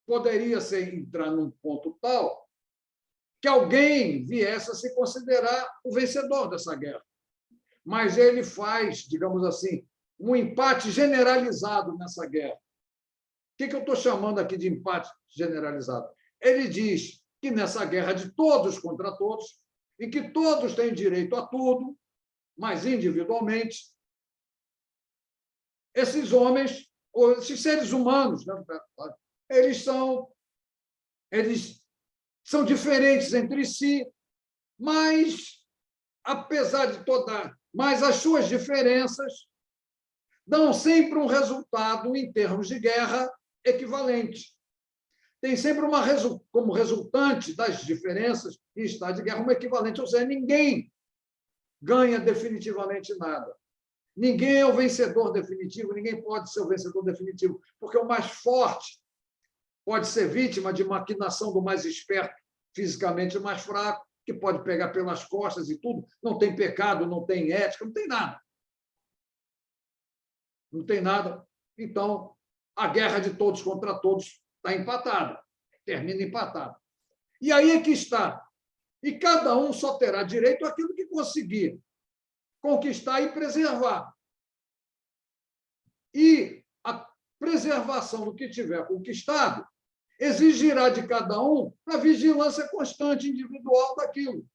poderia entrar num ponto tal que alguém viesse a se considerar o vencedor dessa guerra. Mas ele faz, digamos assim, um empate generalizado nessa guerra. O que eu estou chamando aqui de empate generalizado? Ele diz que nessa guerra de todos contra todos, em que todos têm direito a tudo, mas individualmente, esses homens, ou esses seres humanos, né, eles são diferentes entre si, mas, apesar de mas as suas diferenças dão sempre um resultado, em termos de guerra, equivalente. Tem sempre como resultante das diferenças em estado de guerra, uma equivalente, ou seja, ninguém ganha definitivamente nada. Ninguém é o vencedor definitivo, ninguém pode ser o vencedor definitivo, porque o mais forte pode ser vítima de maquinação do mais esperto, fisicamente mais fraco, que pode pegar pelas costas e tudo. Não tem pecado, não tem ética, não tem nada. Não tem nada. Então, a guerra de todos contra todos está empatada, termina empatada. E aí é que está. E cada um só terá direito àquilo que conseguir conquistar e preservar. E a preservação do que tiver conquistado exigirá de cada um a vigilância constante individual daquilo.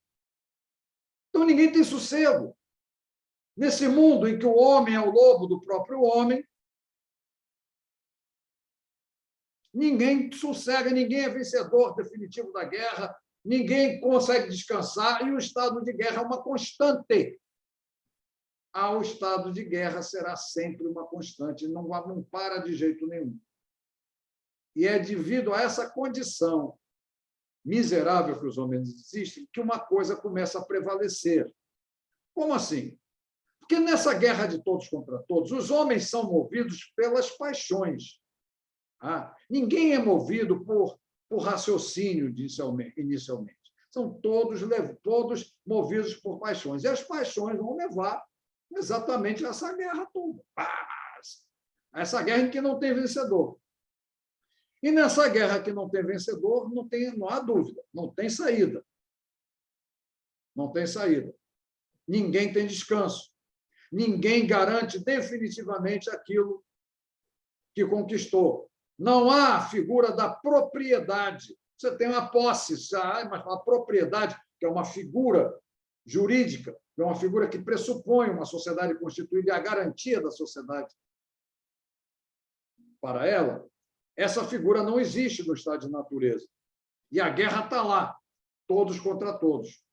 Então, ninguém tem sossego. Nesse mundo em que o homem é o lobo do próprio homem, ninguém sossega, ninguém é vencedor definitivo da guerra, ninguém consegue descansar, e o estado de guerra é uma constante. O estado de guerra será sempre uma constante, não para de jeito nenhum. E é devido a essa condição miserável que os homens existem que uma coisa começa a prevalecer. Como assim? Porque nessa guerra de todos contra todos, os homens são movidos pelas paixões. Ninguém é movido por raciocínio inicialmente. São todos movidos por paixões. E as paixões vão levar exatamente a essa guerra toda. Essa guerra em que não tem vencedor. E nessa guerra que não tem vencedor, não há dúvida, não tem saída. Não tem saída. Ninguém tem descanso. Ninguém garante definitivamente aquilo que conquistou. Não há a figura da propriedade. Você tem uma posse, mas a propriedade, que é uma figura jurídica, é uma figura que pressupõe uma sociedade constituída e a garantia da sociedade para ela, essa figura não existe no estado de natureza. E a guerra está lá, todos contra todos.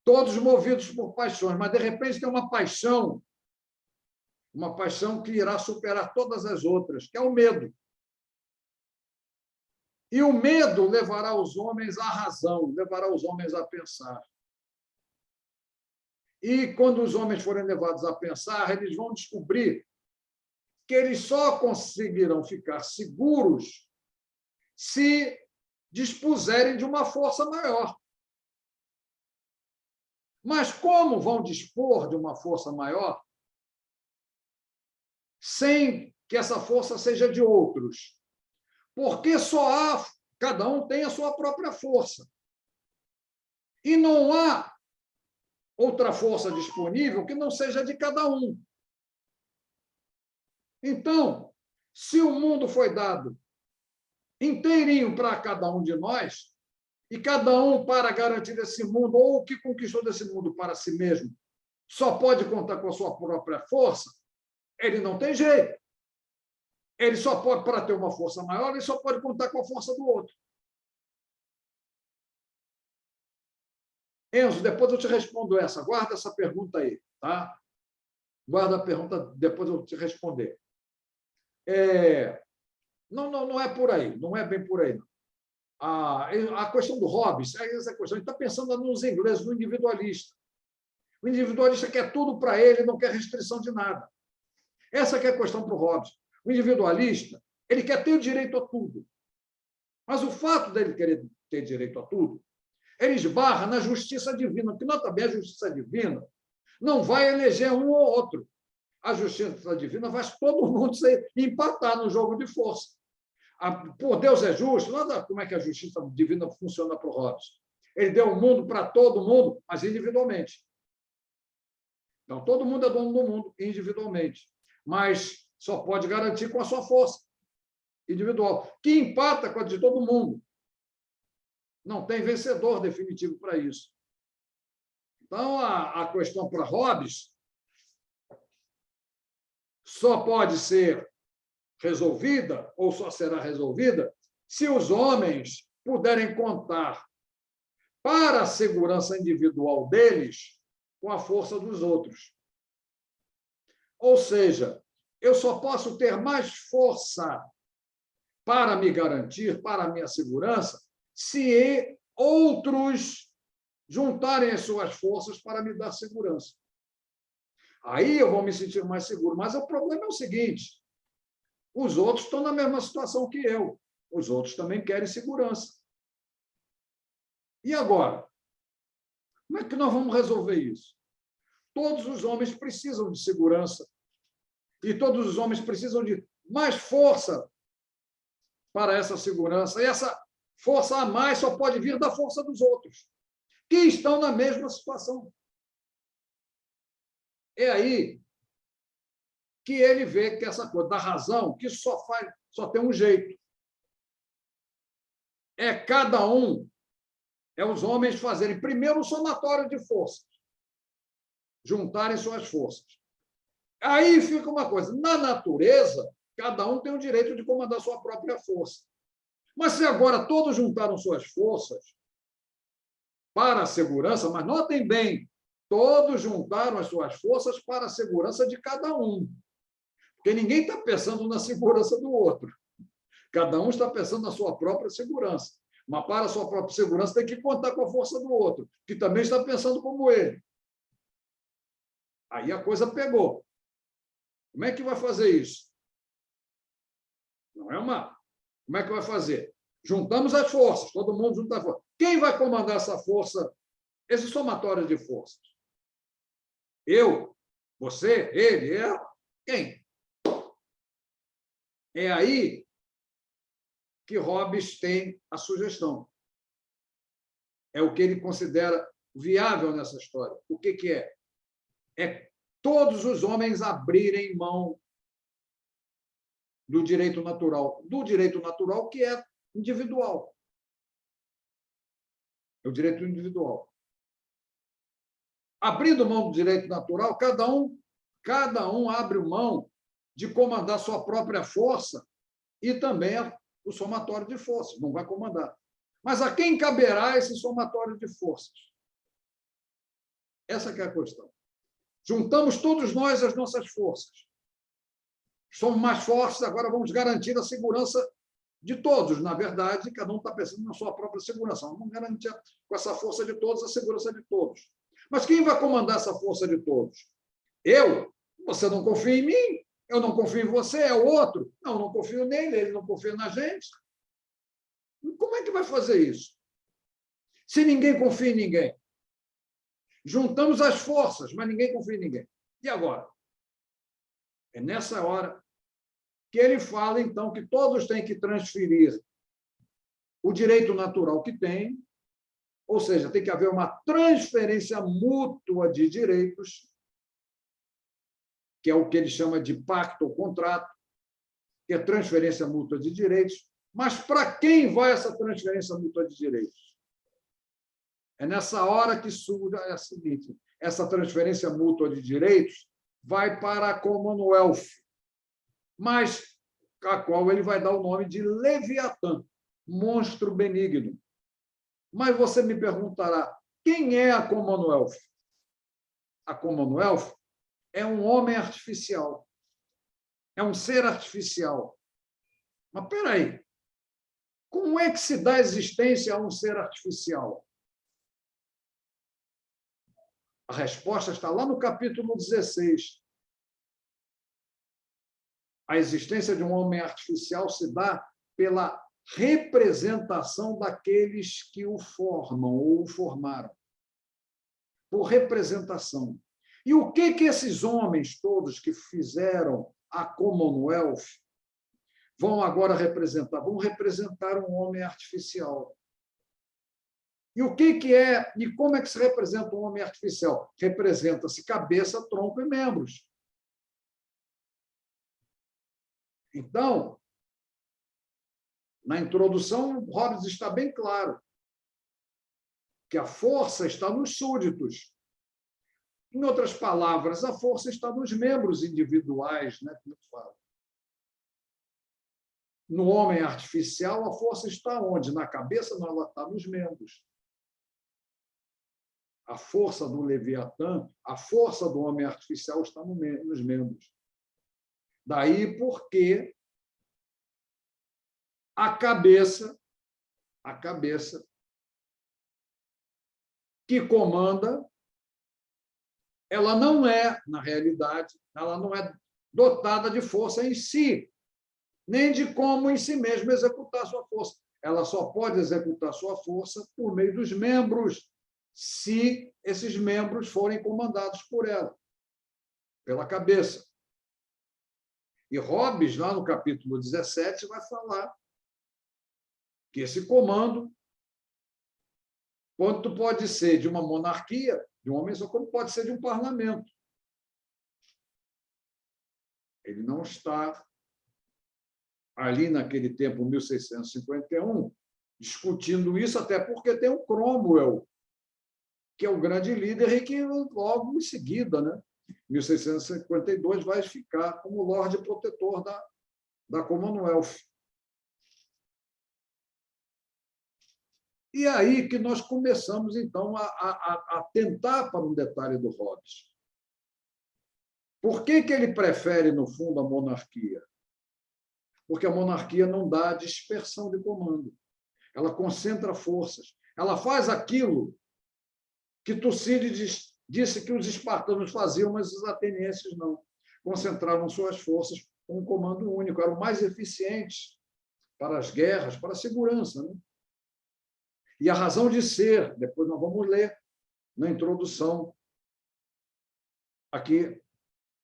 Todos movidos por paixões, mas, de repente, tem uma paixão que irá superar todas as outras, que é o medo. E o medo levará os homens à razão, levará os homens a pensar. E, quando os homens forem levados a pensar, eles vão descobrir que eles só conseguirão ficar seguros se dispuserem de uma força maior. Mas como vão dispor de uma força maior sem que essa força seja de outros? Porque cada um tem a sua própria força. E não há outra força disponível que não seja de cada um. Então, se o mundo foi dado inteirinho para cada um de nós, e cada um, para garantir esse mundo, ou o que conquistou desse mundo para si mesmo, só pode contar com a sua própria força, ele não tem jeito. Ele só pode, para ter uma força maior, ele só pode contar com a força do outro. Enzo, depois eu te respondo essa. Guarda essa pergunta aí, tá? Guarda a pergunta, depois eu te responder. Não é por aí, não é bem por aí. A questão do Hobbes, essa questão, ele está pensando nos ingleses, no individualista. O individualista quer tudo para ele, não quer restrição de nada. Essa que é a questão para o Hobbes. O individualista, ele quer ter o direito a tudo. Mas o fato dele querer ter direito a tudo, ele esbarra na justiça divina, porque nós também a justiça divina não vai eleger um ou outro. A justiça divina faz todo mundo empatar no jogo de força. Por Deus é justo, nada como é que a justiça divina funciona para o Hobbes. Ele deu o mundo para todo mundo, mas individualmente. Então, todo mundo é dono do mundo individualmente, mas só pode garantir com a sua força individual, que empata com a de todo mundo. Não tem vencedor definitivo para isso. Então, a questão para Hobbes só pode ser resolvida, ou só será resolvida, se os homens puderem contar para a segurança individual deles com a força dos outros. Ou seja, eu só posso ter mais força para me garantir, para a minha segurança, se outros juntarem as suas forças para me dar segurança. Aí eu vou me sentir mais seguro. Mas o problema é o seguinte: os outros estão na mesma situação que eu. Os outros também querem segurança. E agora? Como é que nós vamos resolver isso? Todos os homens precisam de segurança. E todos os homens precisam de mais força para essa segurança. E essa força a mais só pode vir da força dos outros, que estão na mesma situação. É aí que ele vê que essa coisa da razão, que só tem um jeito. É cada um, é os homens fazerem primeiro um somatório de forças, juntarem suas forças. Aí fica uma coisa, na natureza, cada um tem o direito de comandar sua própria força. Mas se agora todos juntaram suas forças para a segurança, mas notem bem, todos juntaram as suas forças para a segurança de cada um. Porque ninguém está pensando na segurança do outro. Cada um está pensando na sua própria segurança. Mas para a sua própria segurança tem que contar com a força do outro, que também está pensando como ele. Aí a coisa pegou. Como é que vai fazer isso? Não é uma... Como é que vai fazer? Juntamos as forças, todo mundo junta as forças. Quem vai comandar essa força, esse somatório de forças? Eu? Você? Ele? Ela? Quem? É aí que Hobbes tem a sugestão. É o que ele considera viável nessa história. O que é? É todos os homens abrirem mão do direito natural que é individual. É o direito individual. Abrindo mão do direito natural, cada um abre mão de comandar sua própria força e também o somatório de forças, não vai comandar. Mas a quem caberá esse somatório de forças? Essa que é a questão. Juntamos todos nós as nossas forças. Somos mais fortes, agora vamos garantir a segurança de todos. Na verdade, cada um está pensando na sua própria segurança. Vamos garantir com essa força de todos a segurança de todos. Mas quem vai comandar essa força de todos? Eu? Você não confia em mim? Eu não confio em você? É o outro? Não, eu não confio nele, ele não confia na gente. Como é que vai fazer isso? Se ninguém confia em ninguém. Juntamos as forças, mas ninguém confia em ninguém. E agora? É nessa hora que ele fala, então, que todos têm que transferir o direito natural que têm, ou seja, tem que haver uma transferência mútua de direitos, que é o que ele chama de pacto ou contrato, que é transferência mútua de direitos. Mas para quem vai essa transferência mútua de direitos? É nessa hora que surge a seguinte: essa transferência mútua de direitos vai para a Commonwealth, mas a qual ele vai dar o nome de Leviatã, monstro benigno. Mas você me perguntará, quem é a Commonwealth? A Commonwealth é um homem artificial, é um ser artificial. Mas espera aí, como é que se dá existência a um ser artificial? A resposta está lá no capítulo 16. A existência de um homem artificial se dá pela representação daqueles que o formam ou o formaram. Por representação. E o que esses homens todos que fizeram a Commonwealth vão agora representar? Vão representar um homem artificial. E o que é, e como é que se representa um homem artificial? Representa-se cabeça, tronco e membros. Então, na introdução, Hobbes está bem claro que a força está nos súditos, Em outras palavras, a força está nos membros individuais, né? Como eu falo. No homem artificial, a força está onde? Na cabeça? Não, ela está nos membros. A força do Leviatã, a força do homem artificial está nos membros. Daí porque a cabeça que comanda, ela não é, na realidade, ela não é dotada de força em si, nem de como em si mesma executar sua força. Ela só pode executar sua força por meio dos membros, se esses membros forem comandados por ela, pela cabeça. E Hobbes, lá no capítulo 17, vai falar que esse comando, quanto pode ser de uma monarquia, de um homem só, como pode ser de um parlamento. Ele não está ali naquele tempo, 1651, discutindo isso, até porque tem o Cromwell, que é o grande líder e que logo em seguida, né, 1652, vai ficar como Lorde Protetor da Commonwealth. E aí que nós começamos, então, a tentar para um detalhe do Hobbes. Por que ele prefere, no fundo, a monarquia? Porque a monarquia não dá dispersão de comando. Ela concentra forças. Ela faz aquilo que Tucídides disse que os espartanos faziam, mas os atenienses não. Concentravam suas forças com um comando único. Eram mais eficientes para as guerras, para a segurança, né? E a razão de ser, depois nós vamos ler na introdução, aqui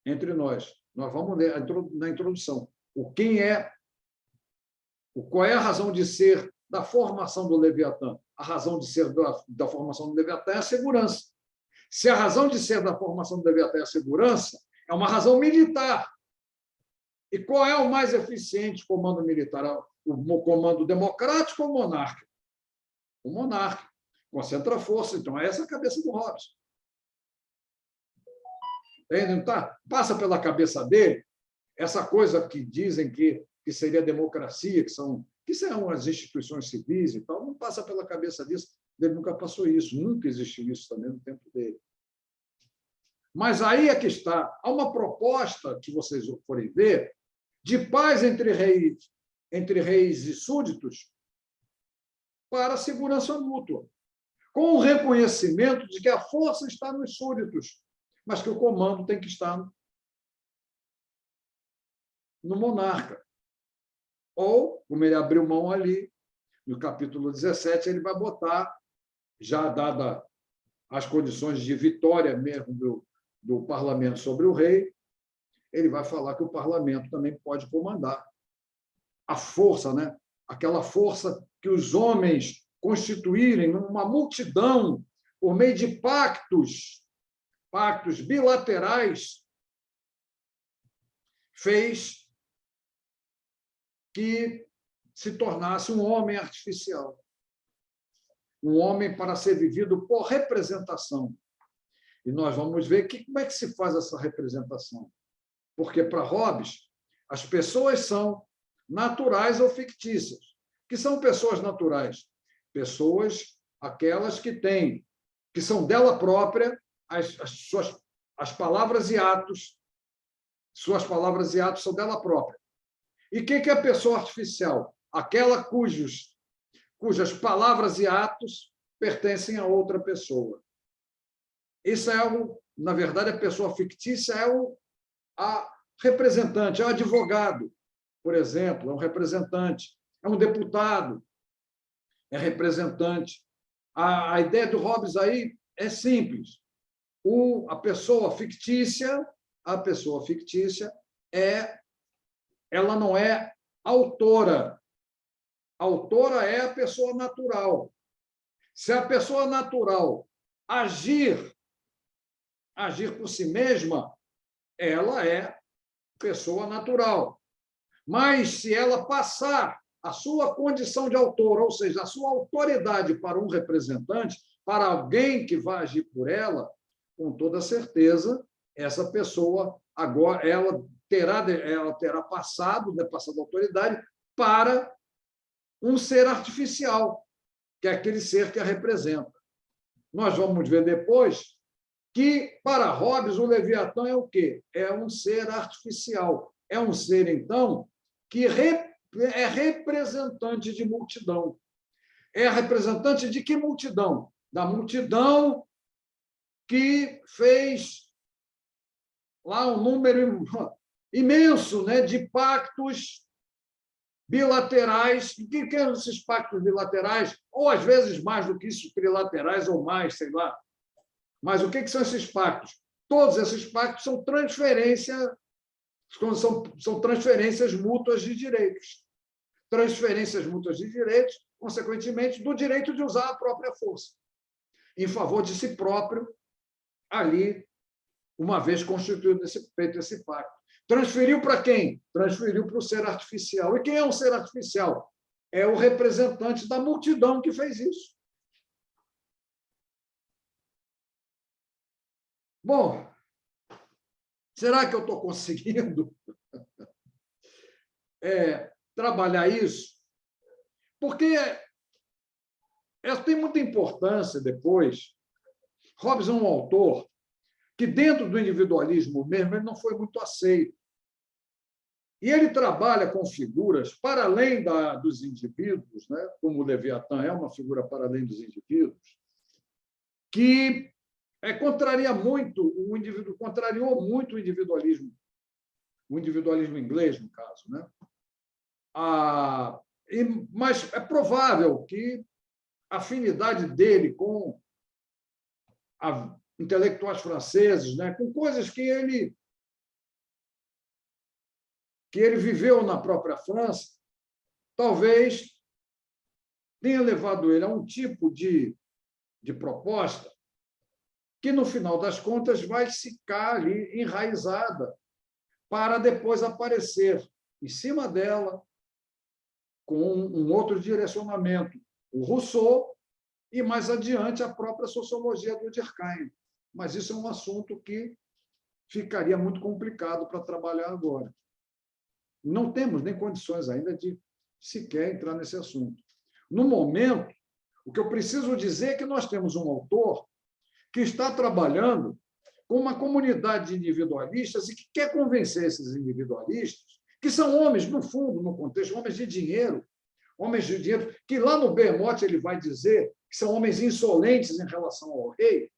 entre nós. Nós vamos ler na introdução. Qual é a razão de ser da formação do Leviatã? A razão de ser da formação do Leviatã é a segurança. Se a razão de ser da formação do Leviatã é a segurança, é uma razão militar. E qual é o mais eficiente comando militar? O comando democrático ou monárquico? O monárquico. Concentra força. Então, essa é a cabeça do Hobbes. Tá? Passa pela cabeça dele essa coisa que dizem que seria a democracia, que são as instituições civis e tal, não passa pela cabeça disso. Ele nunca passou isso, nunca existiu isso também no tempo dele. Mas aí é que está. Há uma proposta, que vocês forem ver, de paz entre reis e súditos para a segurança mútua, com o reconhecimento de que a força está nos súditos, mas que o comando tem que estar no monarca. Ou, como ele abriu mão ali, no capítulo 17, ele vai botar, já dada as condições de vitória mesmo do parlamento sobre o rei, ele vai falar que o parlamento também pode comandar. A força, né? Aquela força que os homens constituírem uma multidão por meio de pactos bilaterais, fez que se tornasse um homem artificial. Um homem para ser vivido por representação. E nós vamos ver como é que se faz essa representação. Porque, para Hobbes, as pessoas são naturais ou fictícias. O que são pessoas naturais? Pessoas, aquelas que são dela própria, as palavras e atos, suas palavras e atos são dela própria. E o que é a pessoa artificial? Aquela cujas palavras e atos pertencem a outra pessoa. Isso é na verdade, a pessoa fictícia é a representante, é o advogado, por exemplo, é um representante, é um deputado, é representante. A ideia do Hobbes aí é simples. A pessoa fictícia ela não é autora. Autora é a pessoa natural. Se a pessoa natural agir por si mesma, ela é pessoa natural. Mas, se ela passar a sua condição de autor, ou seja, a sua autoridade para um representante, para alguém que vai agir por ela, com toda certeza, essa pessoa agora ela terá passado a autoridade para um ser artificial, que é aquele ser que a representa. Nós vamos ver depois que, para Hobbes, o Leviatã é o quê? É um ser artificial. É um ser, então, que é representante de multidão. É representante de que multidão? Da multidão que fez lá um número imenso, né, de pactos bilaterais. O que são esses pactos bilaterais? Ou, às vezes, mais do que isso, trilaterais ou mais, sei lá. Mas o que são esses pactos? Todos esses pactos são transferências mútuas de direitos. Transferências mútuas de direitos, consequentemente, do direito de usar a própria força em favor de si próprio, ali, uma vez constituído feito esse pacto. Transferiu para quem? Transferiu para o ser artificial. E quem é um ser artificial? É o representante da multidão que fez isso. Bom, será que eu estou conseguindo trabalhar isso? Porque tem muita importância depois. Hobbes é um autor que, dentro do individualismo mesmo, ele não foi muito aceito. E ele trabalha com figuras para além dos indivíduos, né? Como o Leviatã é uma figura para além dos indivíduos, que contrariou muito o individualismo inglês, no caso, né? Mas é provável que a afinidade dele com intelectuais franceses, né, com coisas que ele viveu na própria França, talvez tenha levado ele a um tipo de proposta que, no final das contas, vai ficar ali enraizada para depois aparecer em cima dela com um outro direcionamento, o Rousseau, e, mais adiante, a própria sociologia do Durkheim. Mas isso é um assunto que ficaria muito complicado para trabalhar agora. Não temos nem condições ainda de sequer entrar nesse assunto. No momento, o que eu preciso dizer é que nós temos um autor que está trabalhando com uma comunidade de individualistas e que quer convencer esses individualistas, que são homens, no fundo, no contexto, homens de dinheiro, que lá no Bermotte ele vai dizer que são homens insolentes em relação ao rei,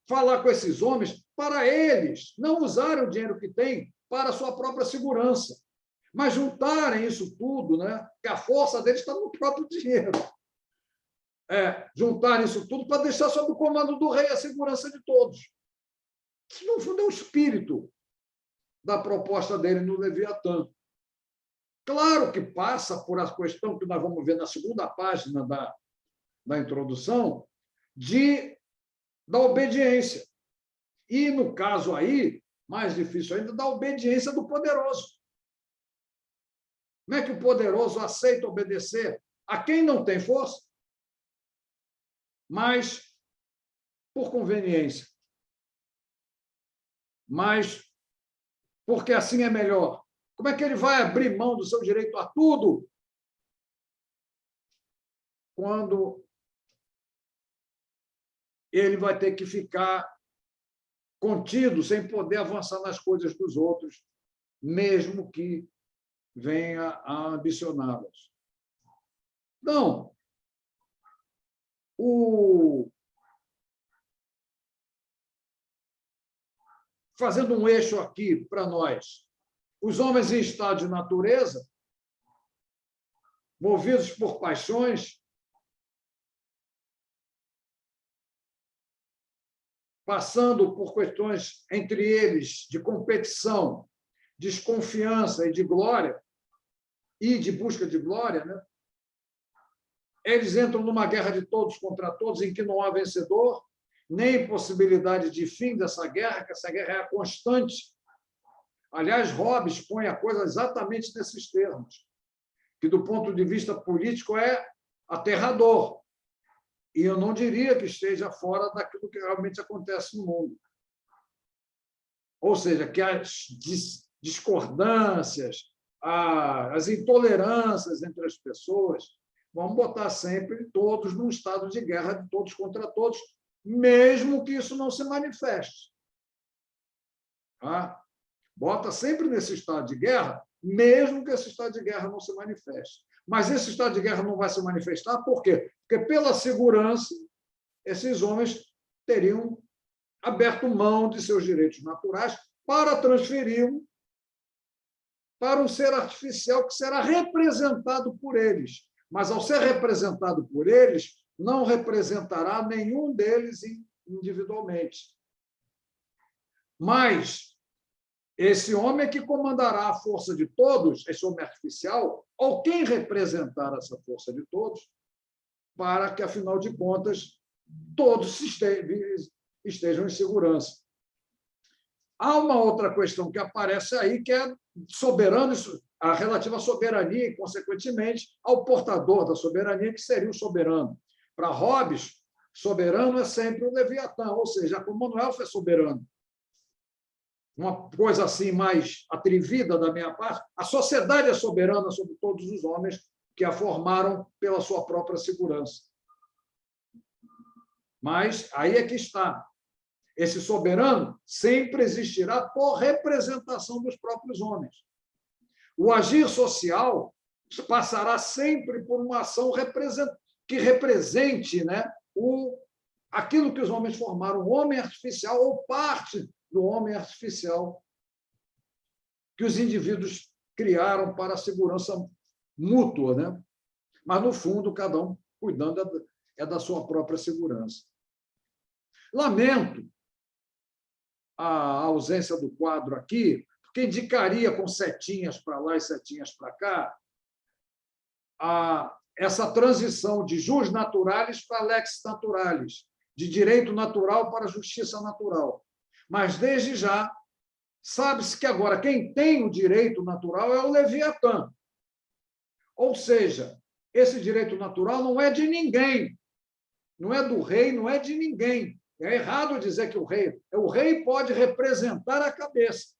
falar com esses homens para eles não usarem o dinheiro que têm para a sua própria segurança, mas juntarem isso tudo, né? Que a força deles está no próprio dinheiro. Juntarem isso tudo para deixar sob o comando do rei a segurança de todos. Isso, no fundo, é o espírito da proposta dele no Leviatã. Claro que passa por a questão que nós vamos ver na segunda página da introdução, da obediência. E, no caso aí, mais difícil ainda, da obediência do poderoso. Como é que o poderoso aceita obedecer a quem não tem força, mas por conveniência, mas porque assim é melhor? Como é que ele vai abrir mão do seu direito a tudo quando ele vai ter que ficar contido, sem poder avançar nas coisas dos outros, mesmo que venha a ambicioná-las? Então, fazendo um eixo aqui para nós, os homens em estado de natureza, movidos por paixões, passando por questões entre eles de competição, desconfiança e de glória, e de busca de glória, né? Eles entram numa guerra de todos contra todos, em que não há vencedor, nem possibilidade de fim dessa guerra, que essa guerra é constante. Aliás, Hobbes põe a coisa exatamente nesses termos, que, do ponto de vista político, é aterrador. E eu não diria que esteja fora daquilo que realmente acontece no mundo. Ou seja, que as discordâncias, as intolerâncias entre as pessoas vão botar sempre todos num estado de guerra, de todos contra todos, mesmo que isso não se manifeste. Tá? Bota sempre nesse estado de guerra, mesmo que esse estado de guerra não se manifeste. Mas esse estado de guerra não vai se manifestar por quê? Porque, pela segurança, esses homens teriam aberto mão de seus direitos naturais para transferi-lo para um ser artificial que será representado por eles. Mas, ao ser representado por eles, não representará nenhum deles individualmente. Mas esse homem é que comandará a força de todos, esse homem artificial, ou quem representar essa força de todos, para que, afinal de contas, todos estejam em segurança. Há uma outra questão que aparece aí, que é soberano, a relativa à soberania e, consequentemente, ao portador da soberania, que seria o soberano. Para Hobbes, soberano é sempre o Leviatã, ou seja, a Commonwealth é soberano. Uma coisa assim mais atrevida da minha parte, a sociedade é soberana sobre todos os homens que a formaram pela sua própria segurança. Mas aí é que está. Esse soberano sempre existirá por representação dos próprios homens. O agir social passará sempre por uma ação que represente, né, aquilo que os homens formaram, o homem artificial ou parte do homem artificial que os indivíduos criaram para a segurança mútua, né? Mas, no fundo, cada um cuidando da sua própria segurança. Lamento a ausência do quadro aqui, porque indicaria com setinhas para lá e setinhas para cá essa transição de jus naturalis para lex naturalis, de direito natural para justiça natural. Mas, desde já, sabe-se que agora quem tem o direito natural é o Leviatã. Ou seja, esse direito natural não é de ninguém, não é do rei, não é de ninguém. É errado dizer que o rei pode representar a cabeça,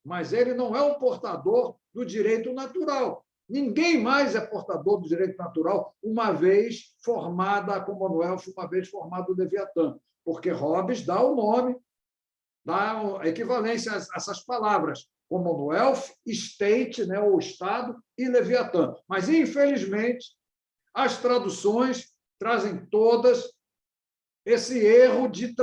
mas ele não é o portador do direito natural. Ninguém mais é portador do direito natural, uma vez formada a Commonwealth, uma vez formado o Leviatã, porque Hobbes dá o nome, dá a equivalência a essas palavras, Commonwealth, State, né, ou Estado, e Leviatã. Mas, infelizmente, as traduções trazem todas esse erro de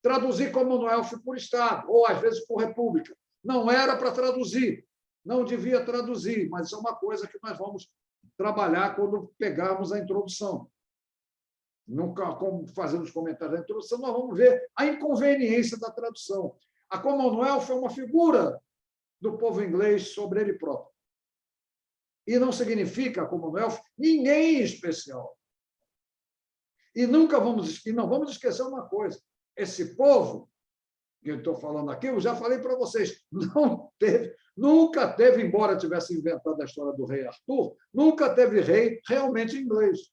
traduzir Commonwealth por Estado, ou, às vezes, por República. Não era para traduzir, não devia traduzir, mas isso é uma coisa que nós vamos trabalhar quando pegarmos a introdução. Nunca, como fazendo os comentários da introdução, nós vamos ver a inconveniência da tradução. A Commonwealth é uma figura do povo inglês sobre ele próprio. E não significa, a Commonwealth, ninguém em especial. E não vamos esquecer uma coisa: esse povo, que eu estou falando aqui, eu já falei para vocês, nunca teve, embora tivesse inventado a história do rei Arthur, nunca teve rei realmente inglês.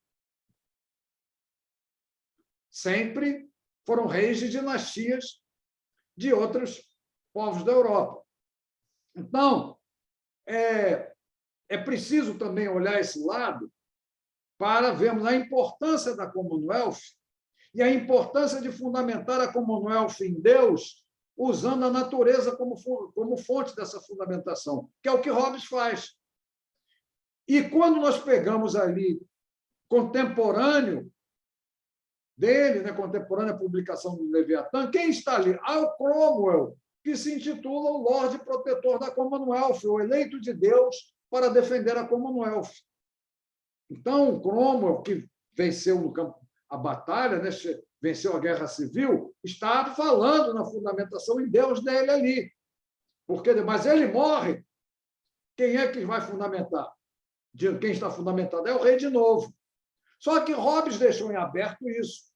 Sempre foram reis de dinastias de outros povos da Europa. Então, é preciso também olhar esse lado para vermos a importância da Commonwealth e a importância de fundamentar a Commonwealth em Deus, usando a natureza como fonte dessa fundamentação, que é o que Hobbes faz. E quando nós pegamos ali contemporâneo dele, né, contemporânea à publicação do Leviatã, quem está ali? O Cromwell, que se intitula o Lorde Protetor da Commonwealth, o eleito de Deus para defender a Commonwealth. Então, Cromwell, que venceu no campo a batalha, né, venceu a Guerra Civil, está falando na fundamentação em Deus dele ali. Mas ele morre, quem é que vai fundamentar? Quem está fundamentado é o rei de novo. Só que Hobbes deixou em aberto isso.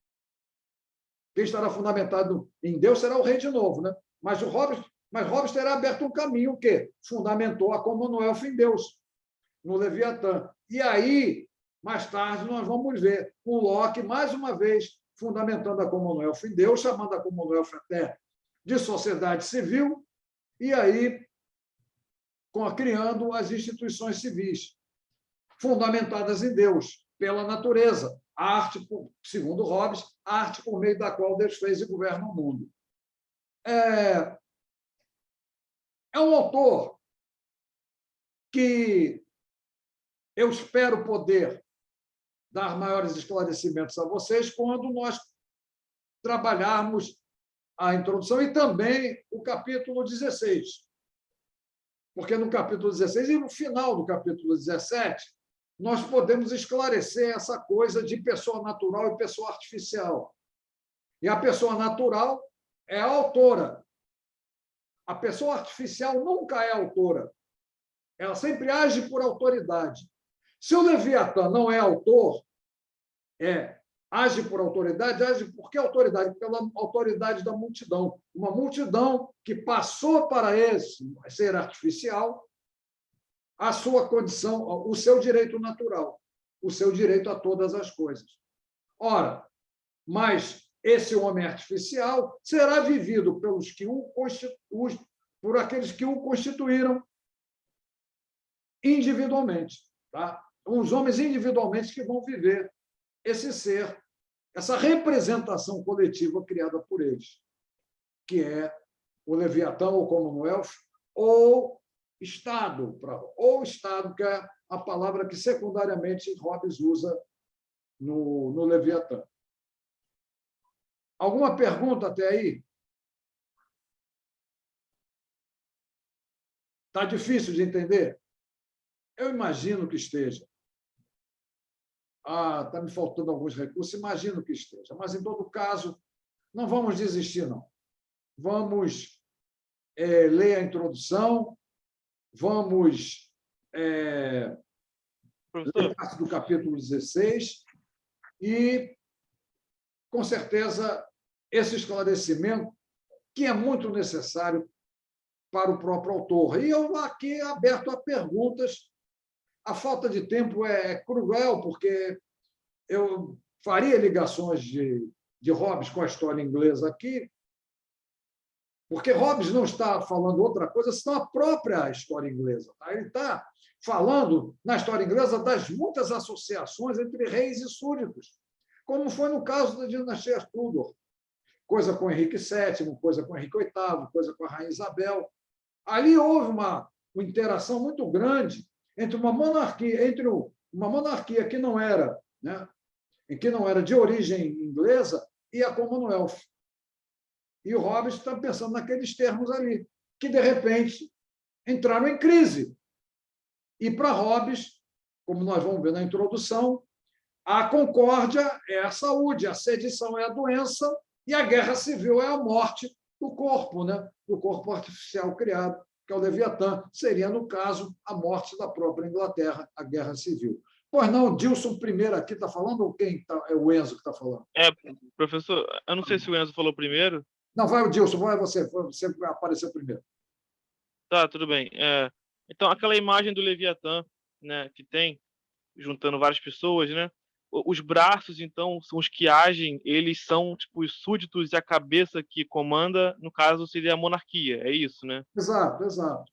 Quem estará fundamentado em Deus será o rei de novo, né? Mas Hobbes terá aberto um caminho, o quê? Fundamentou a Commonwealth em Deus, no Leviatã. E aí Mais tarde, nós vamos ver o Locke, mais uma vez, fundamentando a Commonwealth em Deus, chamando a Commonwealth até de sociedade civil, e aí criando as instituições civis, fundamentadas em Deus, pela natureza. A arte, segundo Hobbes, a arte por meio da qual Deus fez e governa o mundo. É um autor que eu espero poder dar maiores esclarecimentos a vocês quando nós trabalharmos a introdução e também o capítulo 16. Porque no capítulo 16 e no final do capítulo 17, nós podemos esclarecer essa coisa de pessoa natural e pessoa artificial. E a pessoa natural é a autora. A pessoa artificial nunca é autora. Ela sempre age por autoridade. Se o Leviatã não é autor, age por autoridade, age por que autoridade? Pela autoridade da multidão. Uma multidão que passou para esse ser artificial a sua condição, o seu direito natural, o seu direito a todas as coisas. Ora, mas esse homem artificial será vivido por aqueles que o constituíram individualmente, tá? Os homens individualmente que vão viver esse ser, essa representação coletiva criada por eles, que é o Leviatã, ou Commonwealth, ou Estado, que é a palavra que secundariamente Hobbes usa no Leviatã. Alguma pergunta até aí? Está difícil de entender? Eu imagino que esteja. Está me faltando alguns recursos, imagino que esteja. Mas, em todo caso, não vamos desistir, não. Vamos ler a introdução, vamos ler parte do capítulo 16 e, com certeza, esse esclarecimento que é muito necessário para o próprio autor. E eu aqui aberto a perguntas. A falta de tempo é cruel, porque eu faria ligações de Hobbes com a história inglesa aqui, porque Hobbes não está falando outra coisa senão a própria história inglesa. Tá? Ele está falando, na história inglesa, das muitas associações entre reis e súditos, como foi no caso da dinastia Tudor. Coisa com Henrique VII, coisa com Henrique VIII, coisa com a Rainha Isabel. Ali houve uma interação muito grande entre uma monarquia que não era, né, que não era de origem inglesa, e a Commonwealth. E o Hobbes está pensando naqueles termos ali, que, de repente, entraram em crise. E, para Hobbes, como nós vamos ver na introdução, a concórdia é a saúde, a sedição é a doença e a guerra civil é a morte do corpo, né? Do corpo artificial criado, que é o Leviatã. Seria, no caso, a morte da própria Inglaterra, a guerra civil. Pois não, o Dilson primeiro aqui está falando, ou quem é o Enzo que está falando? Professor, eu não sei se o Enzo falou primeiro. Não, vai o Dilson, vai você apareceu primeiro. Tá, tudo bem. Então, aquela imagem do Leviatã, né, que tem, juntando várias pessoas, né? Os braços, então, são os que agem, eles são tipo os súditos e a cabeça que comanda, no caso, seria a monarquia, é isso, né? Exato, exato.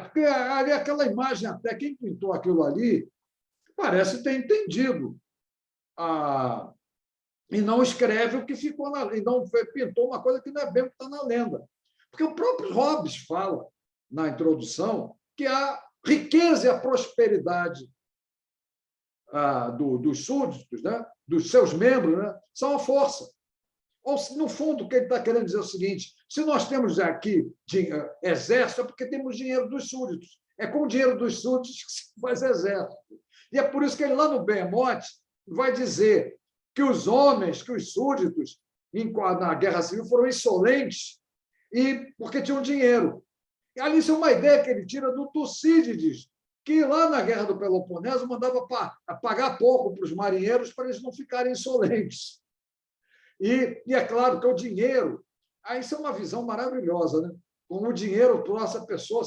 Porque ali aquela imagem, até quem pintou aquilo ali, parece ter entendido. E não escreve o que ficou na lenda, não pintou uma coisa que não é bem o que está na lenda. Porque o próprio Hobbes fala, na introdução, que a riqueza e a prosperidade dos súditos, né, dos seus membros, né, são a força. Ou, no fundo, o que ele está querendo dizer é o seguinte: se nós temos aqui exército, é porque temos dinheiro dos súditos. É com o dinheiro dos súditos que se faz exército. E é por isso que ele, lá no Behemoth, vai dizer que os homens, que os súditos, na Guerra Civil, foram insolentes porque tinham dinheiro. E ali isso é uma ideia que ele tira do Tucídides, que lá na Guerra do Peloponeso mandava pagar pouco para os marinheiros para eles não ficarem insolentes. E é claro que o dinheiro, isso é uma visão maravilhosa, né? Com o dinheiro, trouxe a pessoa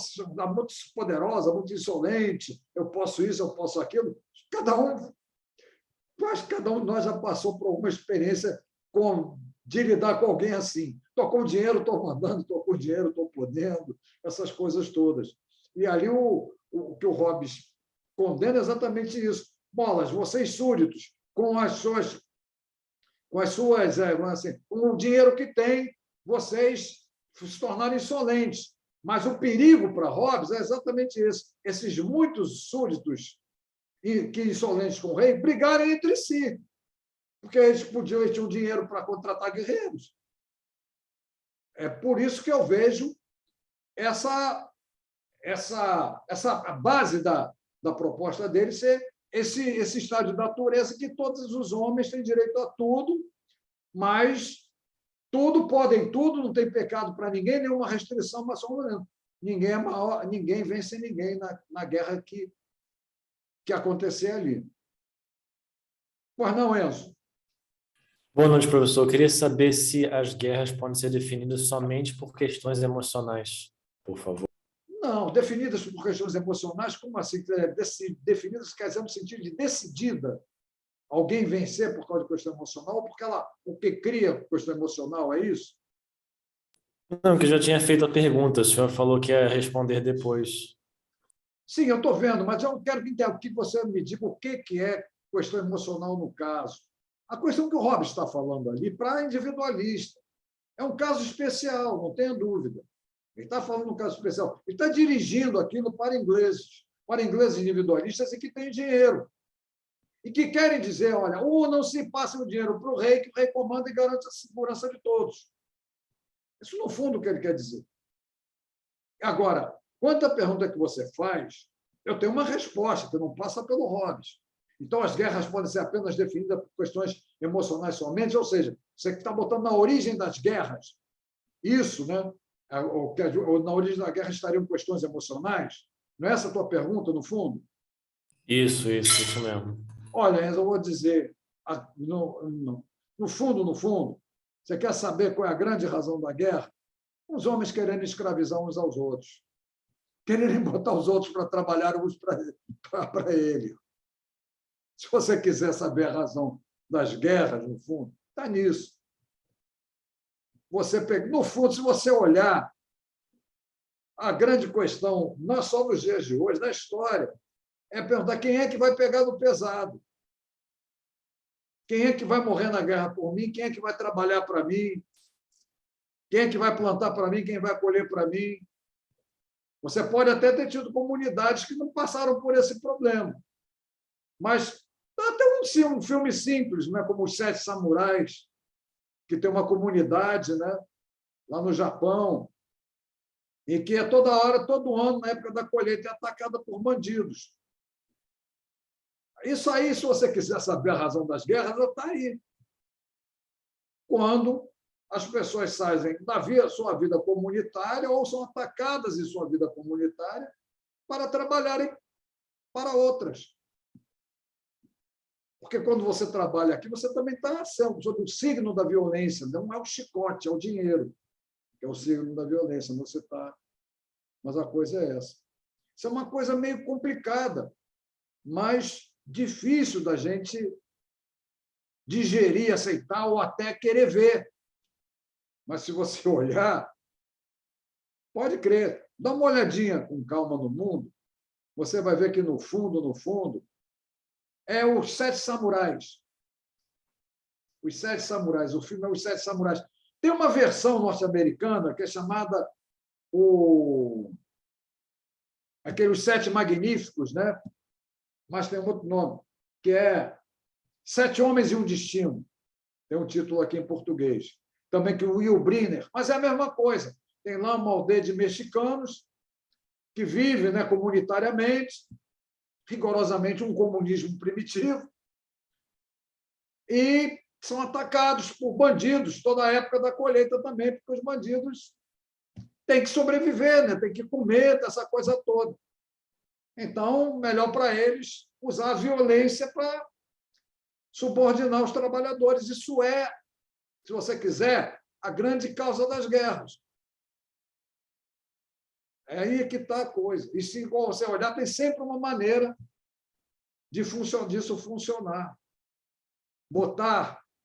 muito poderosa, muito insolente, eu posso isso, eu posso aquilo. Eu acho que cada um de nós já passou por alguma experiência de lidar com alguém assim. Estou com dinheiro, estou mandando, estou com dinheiro, estou podendo, essas coisas todas. E ali o que o Hobbes condena é exatamente isso. Bolas, vocês súditos, com o dinheiro que têm, vocês se tornaram insolentes. Mas o perigo para Hobbes é exatamente esse. Esses muitos súditos que insolentes com o rei brigarem entre si, porque eles tinham dinheiro para contratar guerreiros. É por isso que eu vejo essa a base da proposta dele ser esse estado de natureza que todos os homens têm direito a tudo, mas tudo podem tudo, não tem pecado para ninguém, nenhuma restrição, mas só um momento. Ninguém é maior, ninguém vence ninguém na guerra que acontecer ali. Pois não, Enzo? Boa noite, professor. Eu queria saber se as guerras podem ser definidas somente por questões emocionais, por favor. Não, definidas por questões emocionais, como assim? Definidas quer dizer no sentido de decidida. Alguém vencer por causa de questão emocional, ou porque o que cria questão emocional, é isso? Não, que eu já tinha feito a pergunta, o senhor falou que ia responder depois. Sim, eu estou vendo, mas eu quero que você me diga o que é questão emocional no caso. A questão que o Hobbes está falando ali, para individualista, é um caso especial, não tenha dúvida. Ele está falando de um caso especial. Ele está dirigindo aquilo para ingleses individualistas e que têm dinheiro. E que querem dizer, olha, não se passa o dinheiro para o rei, que o rei comanda e garante a segurança de todos. Isso, no fundo, é o que ele quer dizer. Agora, quanto à pergunta que você faz, eu tenho uma resposta, que não passa pelo Hobbes. Então, as guerras podem ser apenas definidas por questões emocionais somente, ou seja, você está botando na origem das guerras isso, né? Ou na origem da guerra estariam questões emocionais? Não é essa a tua pergunta, no fundo? Isso mesmo. Olha, Enzo, eu vou dizer, no fundo, você quer saber qual é a grande razão da guerra? Os homens querendo escravizar uns aos outros, quererem botar os outros para trabalhar uns para ele. Se você quiser saber a razão das guerras, no fundo, está nisso. No fundo, se você olhar, a grande questão, não é só nos dias de hoje, na história, é perguntar quem é que vai pegar no pesado. Quem é que vai morrer na guerra por mim? Quem é que vai trabalhar para mim? Quem é que vai plantar para mim? Quem vai colher para mim? Você pode até ter tido comunidades que não passaram por esse problema. Mas até um filme simples, né? Como Os Sete Samurais, que tem uma comunidade, né? Lá no Japão, e que é toda hora, todo ano, na época da colheita, é atacada por bandidos. Isso aí, se você quiser saber a razão das guerras, está aí. Quando as pessoas saem da sua vida comunitária ou são atacadas em sua vida comunitária para trabalharem para outras. Porque quando você trabalha aqui, você também está sob o signo da violência, não é o chicote, é o dinheiro, que é o signo da violência. Você está. Mas a coisa é essa. Isso é uma coisa meio complicada, mas difícil da gente digerir, aceitar ou até querer ver. Mas, se você olhar, pode crer. Dá uma olhadinha com calma no mundo, você vai ver que, no fundo, é Os Sete Samurais. Os Sete Samurais. O filme é Os Sete Samurais. Tem uma versão norte-americana que é chamada aqueles Sete Magníficos, né? Mas tem outro nome, que é Sete Homens e um Destino. Tem um título aqui em português. Também que o Will Brynner. Mas é a mesma coisa. Tem lá uma aldeia de mexicanos que vive, né, comunitariamente, rigorosamente um comunismo primitivo, e são atacados por bandidos toda a época da colheita também, porque os bandidos têm que sobreviver, né? Têm que comer, essa coisa toda. Então, melhor para eles usar a violência para subordinar os trabalhadores. Isso é, se você quiser, a grande causa das guerras. É aí que está a coisa. E se você olhar, tem sempre uma maneira disso funcionar.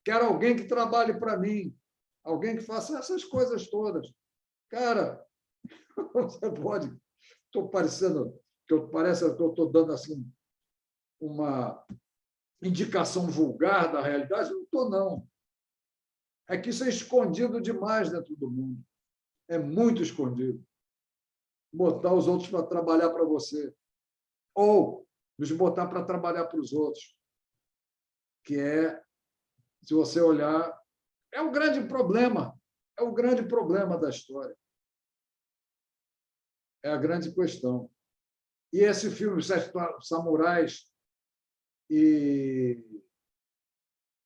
Quero alguém que trabalhe para mim, alguém que faça essas coisas todas. Cara, você pode... Estou parecendo parece que eu estou dando assim uma indicação vulgar da realidade. Não estou, não. É que isso é escondido demais dentro do mundo. É muito escondido. Botar os outros para trabalhar para você. Ou nos botar para trabalhar para os outros. Que é, se você olhar, é o grande problema. É o grande problema da história. É a grande questão. E esse filme, Os Sete Samurais,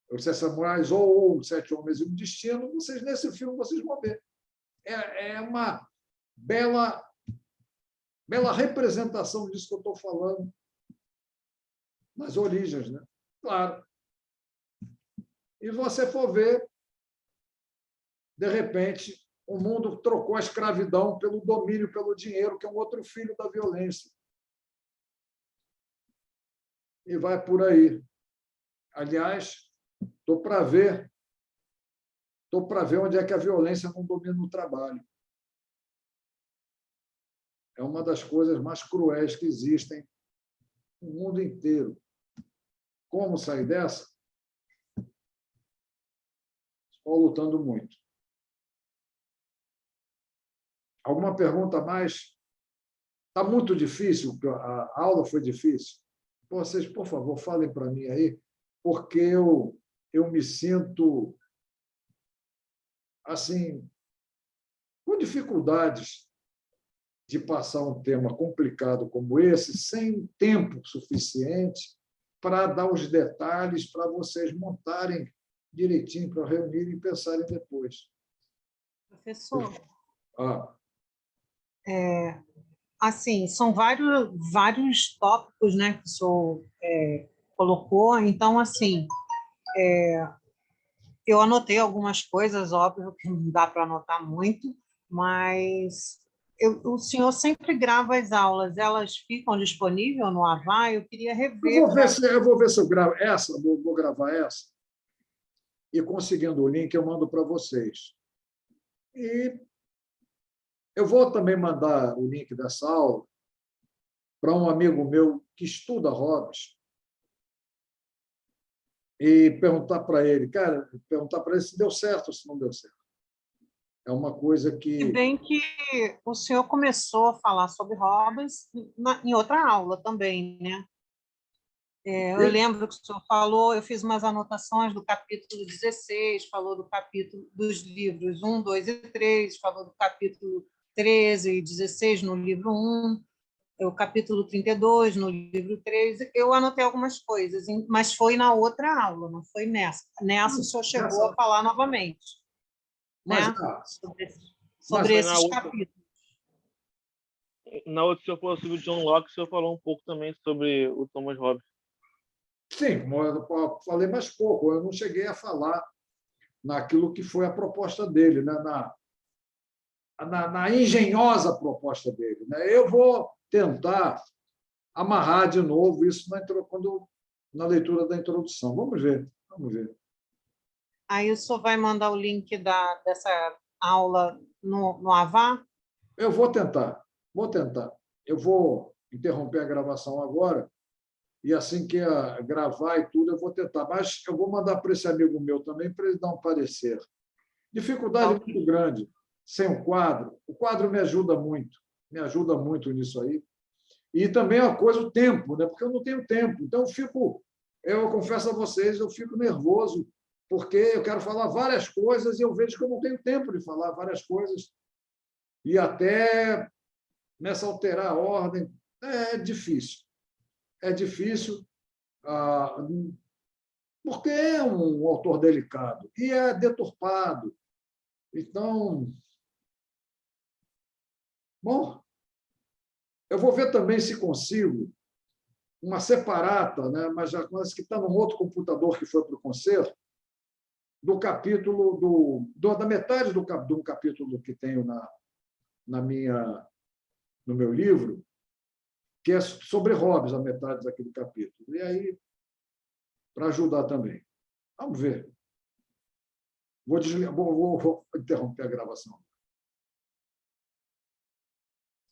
Os Sete Samurais ou Os Sete Homens e um Destino, nesse filme vocês vão ver. É uma bela representação disso que eu estou falando, nas origens, né? Claro. E você for ver, de repente, o mundo trocou a escravidão pelo domínio, pelo dinheiro, que é um outro filho da violência. E vai por aí. Aliás, estou para ver onde é que a violência não domina o trabalho. É uma das coisas mais cruéis que existem no mundo inteiro. Como sair dessa? Estou lutando muito. Alguma pergunta a mais? Está muito difícil? A aula foi difícil? Vocês, por favor, falem para mim aí, porque eu me sinto assim, com dificuldades de passar um tema complicado como esse, sem tempo suficiente para dar os detalhes, para vocês montarem direitinho, para reunirem e pensarem depois. Professor, assim, são vários tópicos, né, que o senhor colocou. Então, assim, eu anotei algumas coisas, óbvio que não dá para anotar muito, mas o senhor sempre grava as aulas, elas ficam disponíveis no Avá? Eu queria rever. Eu vou ver se eu gravo essa, vou gravar essa, e conseguindo o link, eu mando para vocês. E eu vou também mandar o link dessa aula para um amigo meu que estuda Hobbes e perguntar para ele, se deu certo ou se não deu certo. É uma coisa que... Se bem que o senhor começou a falar sobre Hobbes em outra aula também, né? Eu lembro que o senhor falou, eu fiz umas anotações do capítulo 16, falou do capítulo dos livros 1, 2 e 3, falou do capítulo 13 e 16 no livro 1, o capítulo 32 no livro 3. Eu anotei algumas coisas, mas foi na outra aula, não foi nessa. Nessa o senhor chegou a falar novamente, mas, né? Sobre esses capítulos. Na outra, o senhor falou sobre o John Locke, o senhor falou um pouco também sobre o Thomas Hobbes. Sim, eu falei mais pouco, eu não cheguei a falar naquilo que foi a proposta dele, né? na engenhosa proposta dele. Né? Eu vou tentar amarrar de novo isso na leitura da introdução. Vamos ver. Aí o senhor vai mandar o link dessa aula no Avá? Eu vou tentar. Eu vou interromper a gravação agora, e assim que gravar e tudo, eu vou tentar. Mas eu vou mandar para esse amigo meu também, para ele dar um parecer. Dificuldade muito grande, sem o quadro. O quadro me ajuda muito nisso aí. E também a coisa, o tempo, né? Porque eu não tenho tempo. Então, eu confesso a vocês, eu fico nervoso, porque eu quero falar várias coisas e eu vejo que eu não tenho tempo de falar várias coisas. E até nessa alterar a ordem, é difícil. Porque é um autor delicado e é deturpado. Então, bom, eu vou ver também se consigo uma separata, né, mas que está num outro computador que foi para o concerto, do capítulo, da metade de um capítulo que tenho na minha no meu livro, que é sobre Hobbes, a metade daquele capítulo. E aí, para ajudar também. Vamos ver. Vou interromper a gravação.